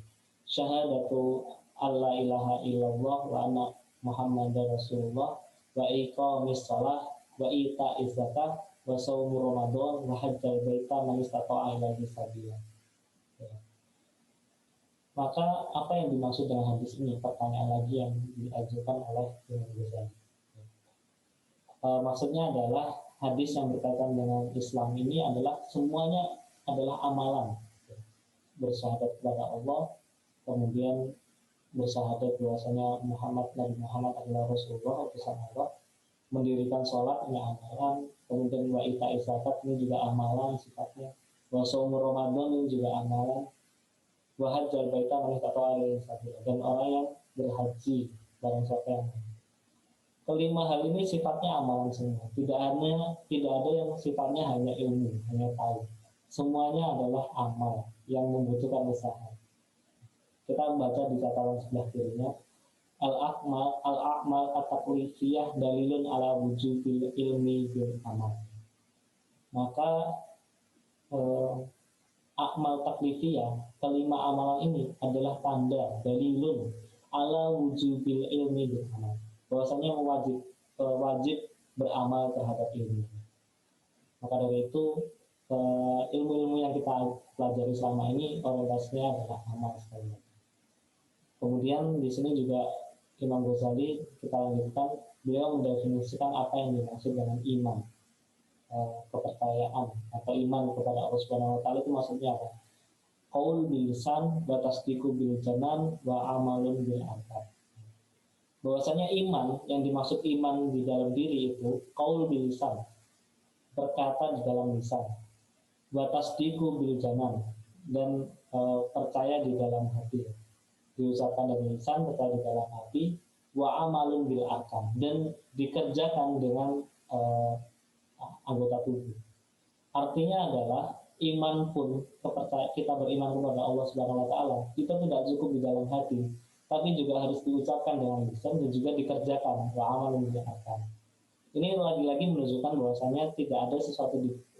Syahadatu alla ilaha illallah wa anna muhammadar rasulullah wa iqamis shalah wa ita'iz zakah wa shaumu Ramadan wa hajjal baita man istata'a ilaihi sabila. Ya. Maka apa yang dimaksud dengan hadis ini? Pertanyaan lagi yang diajukan oleh Imam Ghazali. Maksudnya adalah hadis yang berkaitan dengan Islam ini adalah semuanya adalah amalan. Bersyahadat kepada Allah, kemudian bersyahadat bahwasanya Nabi Muhammad adalah Rasulullah utusan Allah, mendirikan sholat ini amalan, kemudian wa ita'iz zakat ini juga amalan sifatnya, wa shaum Ramadan ini juga amalan, wa hajjal baita man istata'a ilaihi sabila, dan orang yang berhaji barang siapa yang mau. Kelima hal ini sifatnya amalan semua. Tidak ada yang sifatnya hanya ilmu, hanya tahu. Semuanya adalah amal yang membutuhkan usaha. Kita baca di catatan sebelah kirinya, al-a'mal at-taklifiyah dalilun ala wujubil ilmi bil amal. Maka akmal taklifiyah, kelima amalan ini adalah tanda dalilun ala wujubil ilmi bil amal, bahwasanya wajib beramal terhadap ilmu. Maka dari itu ilmu-ilmu yang kita pelajari selama ini orientasinya adalah amal sekali. Kemudian di sini juga Imam Ghazali, kita lanjutkan, beliau mendefinisikan apa yang dimaksud dengan iman, kepercayaan atau iman kepada Allah Subhanahu wa taala itu maksudnya apa? Qaul bil lisan wa tasdiqu bil janan wa amalun bil arkan. Bahwasanya iman, yang dimaksud iman di dalam diri itu qaul bil lisan, berkata di dalam lisan, wa tasdiqu bil janan, dan percaya di dalam hati, diucapkan dari lisan, percaya di dalam hati, wa amalun bil arkan, dan dikerjakan dengan anggota tubuh. Artinya adalah iman pun, kita beriman kepada Allah Subhanahu wa taala, itu tidak cukup di dalam hati, tapi juga harus diucapkan dengan lisan dan juga dikerjakan, wa amalun bil arkan. Ini lagi-lagi menunjukkan bahwasanya tidak ada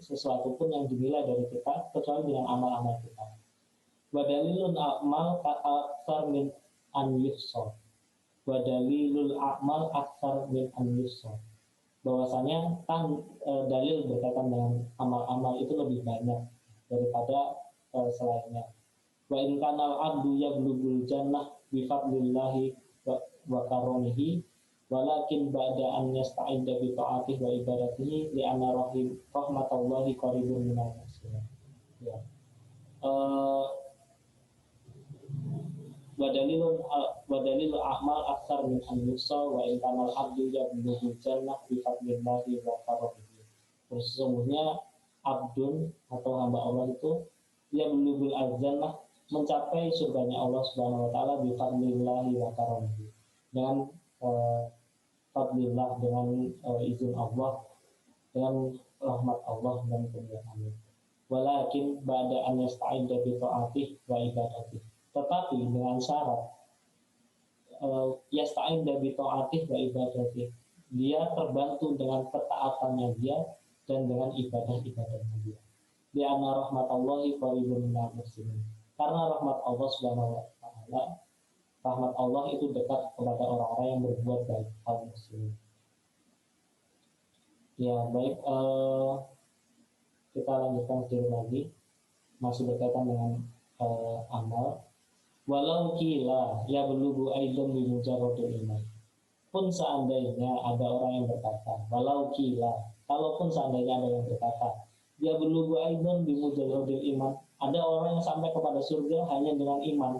sesuatu pun yang dinilai dari kita kecuali dengan amal-amal kita. Wa dalilul a'mal aktsar min an yusol. Wa dalilul a'mal aktsar min an yusol. Bahwasanya dalil berkaitan dengan amal-amal itu lebih banyak daripada selainnya. Wa in kanal abdu yablughul jannah bi fadlillahi wa karamihi walakin ba'da an yasta'idda bi ta'atihi wa ibadatihi li anna rahmatallahi qaribun minal muhsinin. Ya. Wadalil a'mal aksar min an yusal wa in kanal abdu yablughul jannah bi fadlillahi wa karamihi. Sesungguhnya abdun atau hamba Allah itu yablughul jannah, mencapai surganya Allah Subhanahu wa taala bi fadlillahi wa karamihi, dengan fadlillah, dengan izin Allah, dengan rahmat Allah dan kemuliaannya. Walakin ba'da an yasta'idda bi ta'atihi wa ibadatihi, tetapi dengan syarat yasta'idda bi ta'atihi wa ibadatihi, dia terbantu dengan ketaatannya dia dan dengan ibadah-ibadahnya dia. Di anna rahmatallahi qaribun minal muhsinin, karena rahmat Allah Subhanahu wa taala, rahmat Allah itu dekat kepada orang-orang yang berbuat baik, kaum muslimin. Ya, baik, kita lanjutkan sedikit lagi, masih berkaitan dengan amal. Walau kila ya belughu aidan bi mujarradil iman. Pun seandainya ada orang yang berkata, walau kila, kalaupun seandainya ada yang berkata, ya belughu aidan bi mujarradil iman, ada orang yang sampai kepada surga hanya dengan iman,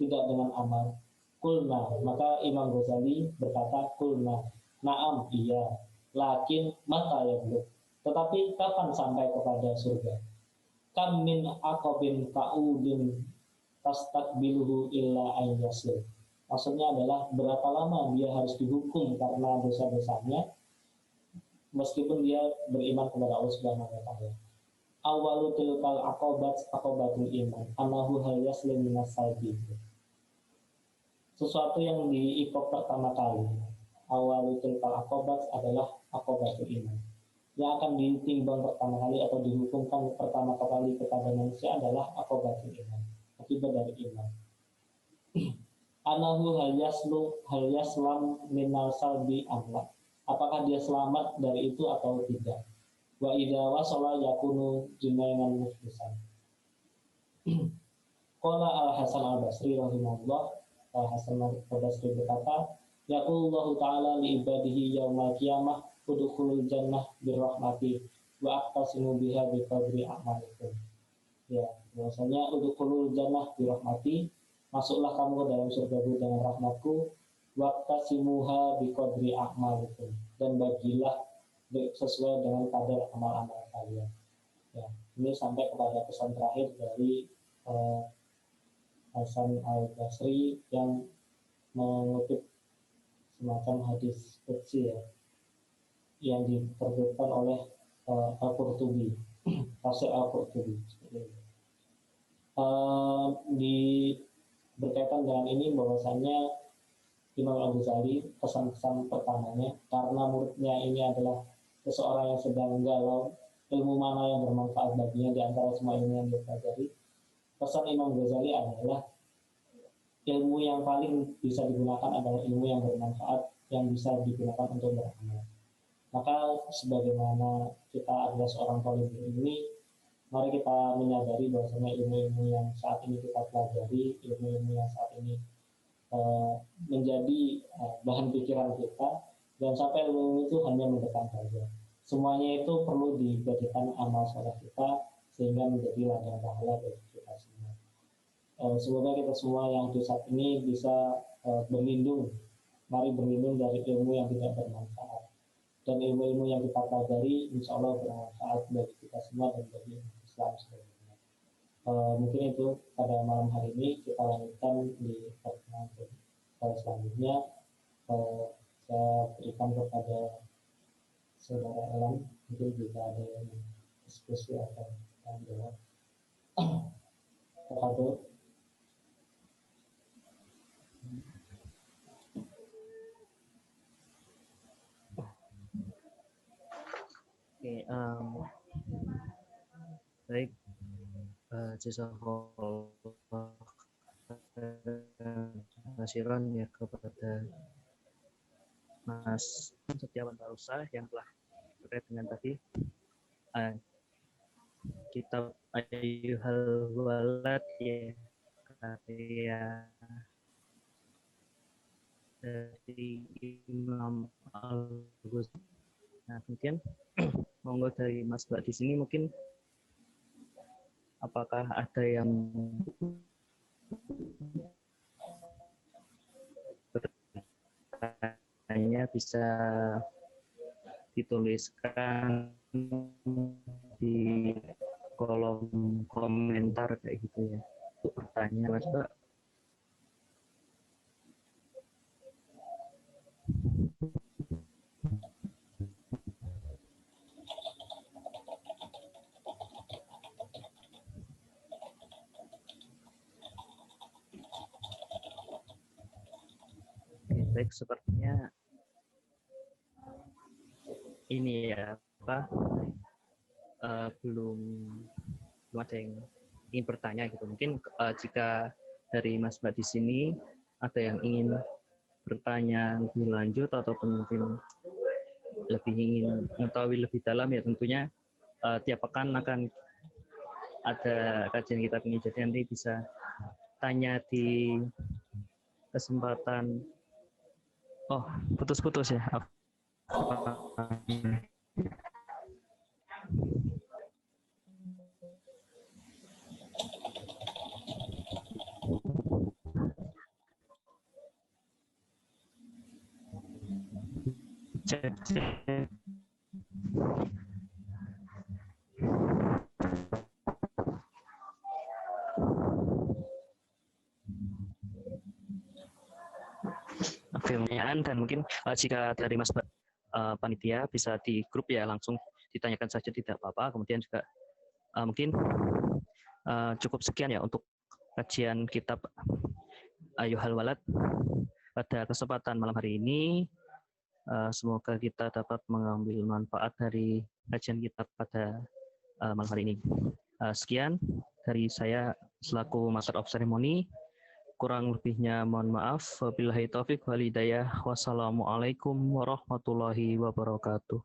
tidak dengan amal. Kulna, maka Imam Ghazali berkata, kulna, naam, iya, lakin mata ya belum. Tetapi kapan sampai kepada surga? Kam min aqabin ka'udin tastakbiluhu illa ayyasir. Maksudnya adalah berapa lama dia harus dihukum karena dosa-dosanya meskipun dia beriman kepada Allah Subhanahu wa taala. Awalu tilkal aqabatul iman anahu hal yaslim minas salbi. Sesuatu yang diikop pertama kali, awal tilkal aqabat adalah aqabatul iman. Yang akan ditimbang pertama kali atau dihukumkan pertama kali kepada manusia adalah aqabatul iman, akibat dari iman. Anahu hal yaslam minal salbi amla. Apakah dia selamat dari itu atau tidak? wa idza wasala yakunu junainan muflisan. Qala Al-Hasan Al-Basri rahimahullah, Al-Hasan Al-Basri berkata, yaqulullahu ta'ala li ibadihi yaumal qiyamah udkhulul jannah birrahmati wa aqtasimu biha biqadri a'malikum. Ya, bahwasanya udkhulul jannah birrahmati, masuklah kamu ke dalam surgaku dengan rahmatku, wa aqtasimuha biqadri a'malikum, dan bagilah sesuai dengan kadar amal-amal kalian. Ya, ini sampai kepada pesan terakhir dari Hasan Al-Basri yang mengutip semacam hadis qudsi ya, yang diterbitkan oleh Al-Qurtubi, tafsir Al-Qurtubi. Di berkaitan dengan ini bahwasanya Imam Al-Ghazali pesan-pesan pertamanya, karena muridnya ini adalah seseorang yang sedang galau ilmu mana yang bermanfaat baginya di antara semua ilmu yang dia pelajari, pesan Imam Ghazali adalah ilmu yang paling bisa digunakan adalah ilmu yang bermanfaat, yang bisa digunakan untuk beramal. Maka sebagaimana kita adalah seorang talibul ilmi, mari kita menyadari bahwasanya ilmu-ilmu yang saat ini kita pelajari, ilmu-ilmu yang saat ini menjadi bahan pikiran kita, dan sampai ilmu itu hanya mendekat saja. Semuanya itu perlu dijadikan amal soleh kita sehingga menjadi ladang pahala bagi kita semua. Semoga kita semua yang di saat ini bisa berlindung, mari berlindung dari ilmu yang tidak bermanfaat, dan ilmu-ilmu yang kita pelajari insya Allah bermanfaat bagi kita semua dan bagi Islam sebenarnya. Mungkin itu pada malam hari ini, kita lanjutkan di pertemuan selanjutnya. Saya berikan kepada Saudara Elan, mungkin jika ada yang diskusi atau yang jawab. Terhadap baik, jazakallah khairan ya kepada Mas Setiawan Tarusa yang telah terkait dengan tadi kitab Ayyuhal Walad ya, karya dari Imam Al-Ghazali. Nah, kemudian monggo dari Mas Mbak di sini, mungkin apakah ada yang bertanya, bisa dituliskan di kolom komentar kayak gitu ya, untuk bertanya Mas Mbak. Baik, sepertinya ini ya belum ada yang ingin bertanya gitu. Mungkin jika dari Mas Mbak di sini ada yang ingin bertanya lebih lanjut ataupun mungkin lebih ingin mengetahui lebih dalam, ya tentunya tiap pekan akan ada kajian kitab ini, jadi nanti bisa tanya di kesempatan. Oh, putus-putus ya. Cek. Pertanyaan, dan mungkin jika dari Mas panitia bisa di grup ya, langsung ditanyakan saja, tidak apa-apa. Kemudian juga mungkin cukup sekian ya untuk kajian kitab Ayyuhal Walad pada kesempatan malam hari ini. Semoga kita dapat mengambil manfaat dari kajian kitab pada malam hari ini. Sekian dari saya selaku Master of Ceremony. Kurang lebihnya mohon maaf. Wabillahi taufik wal hidayah. Wassalamualaikum warahmatullahi wabarakatuh.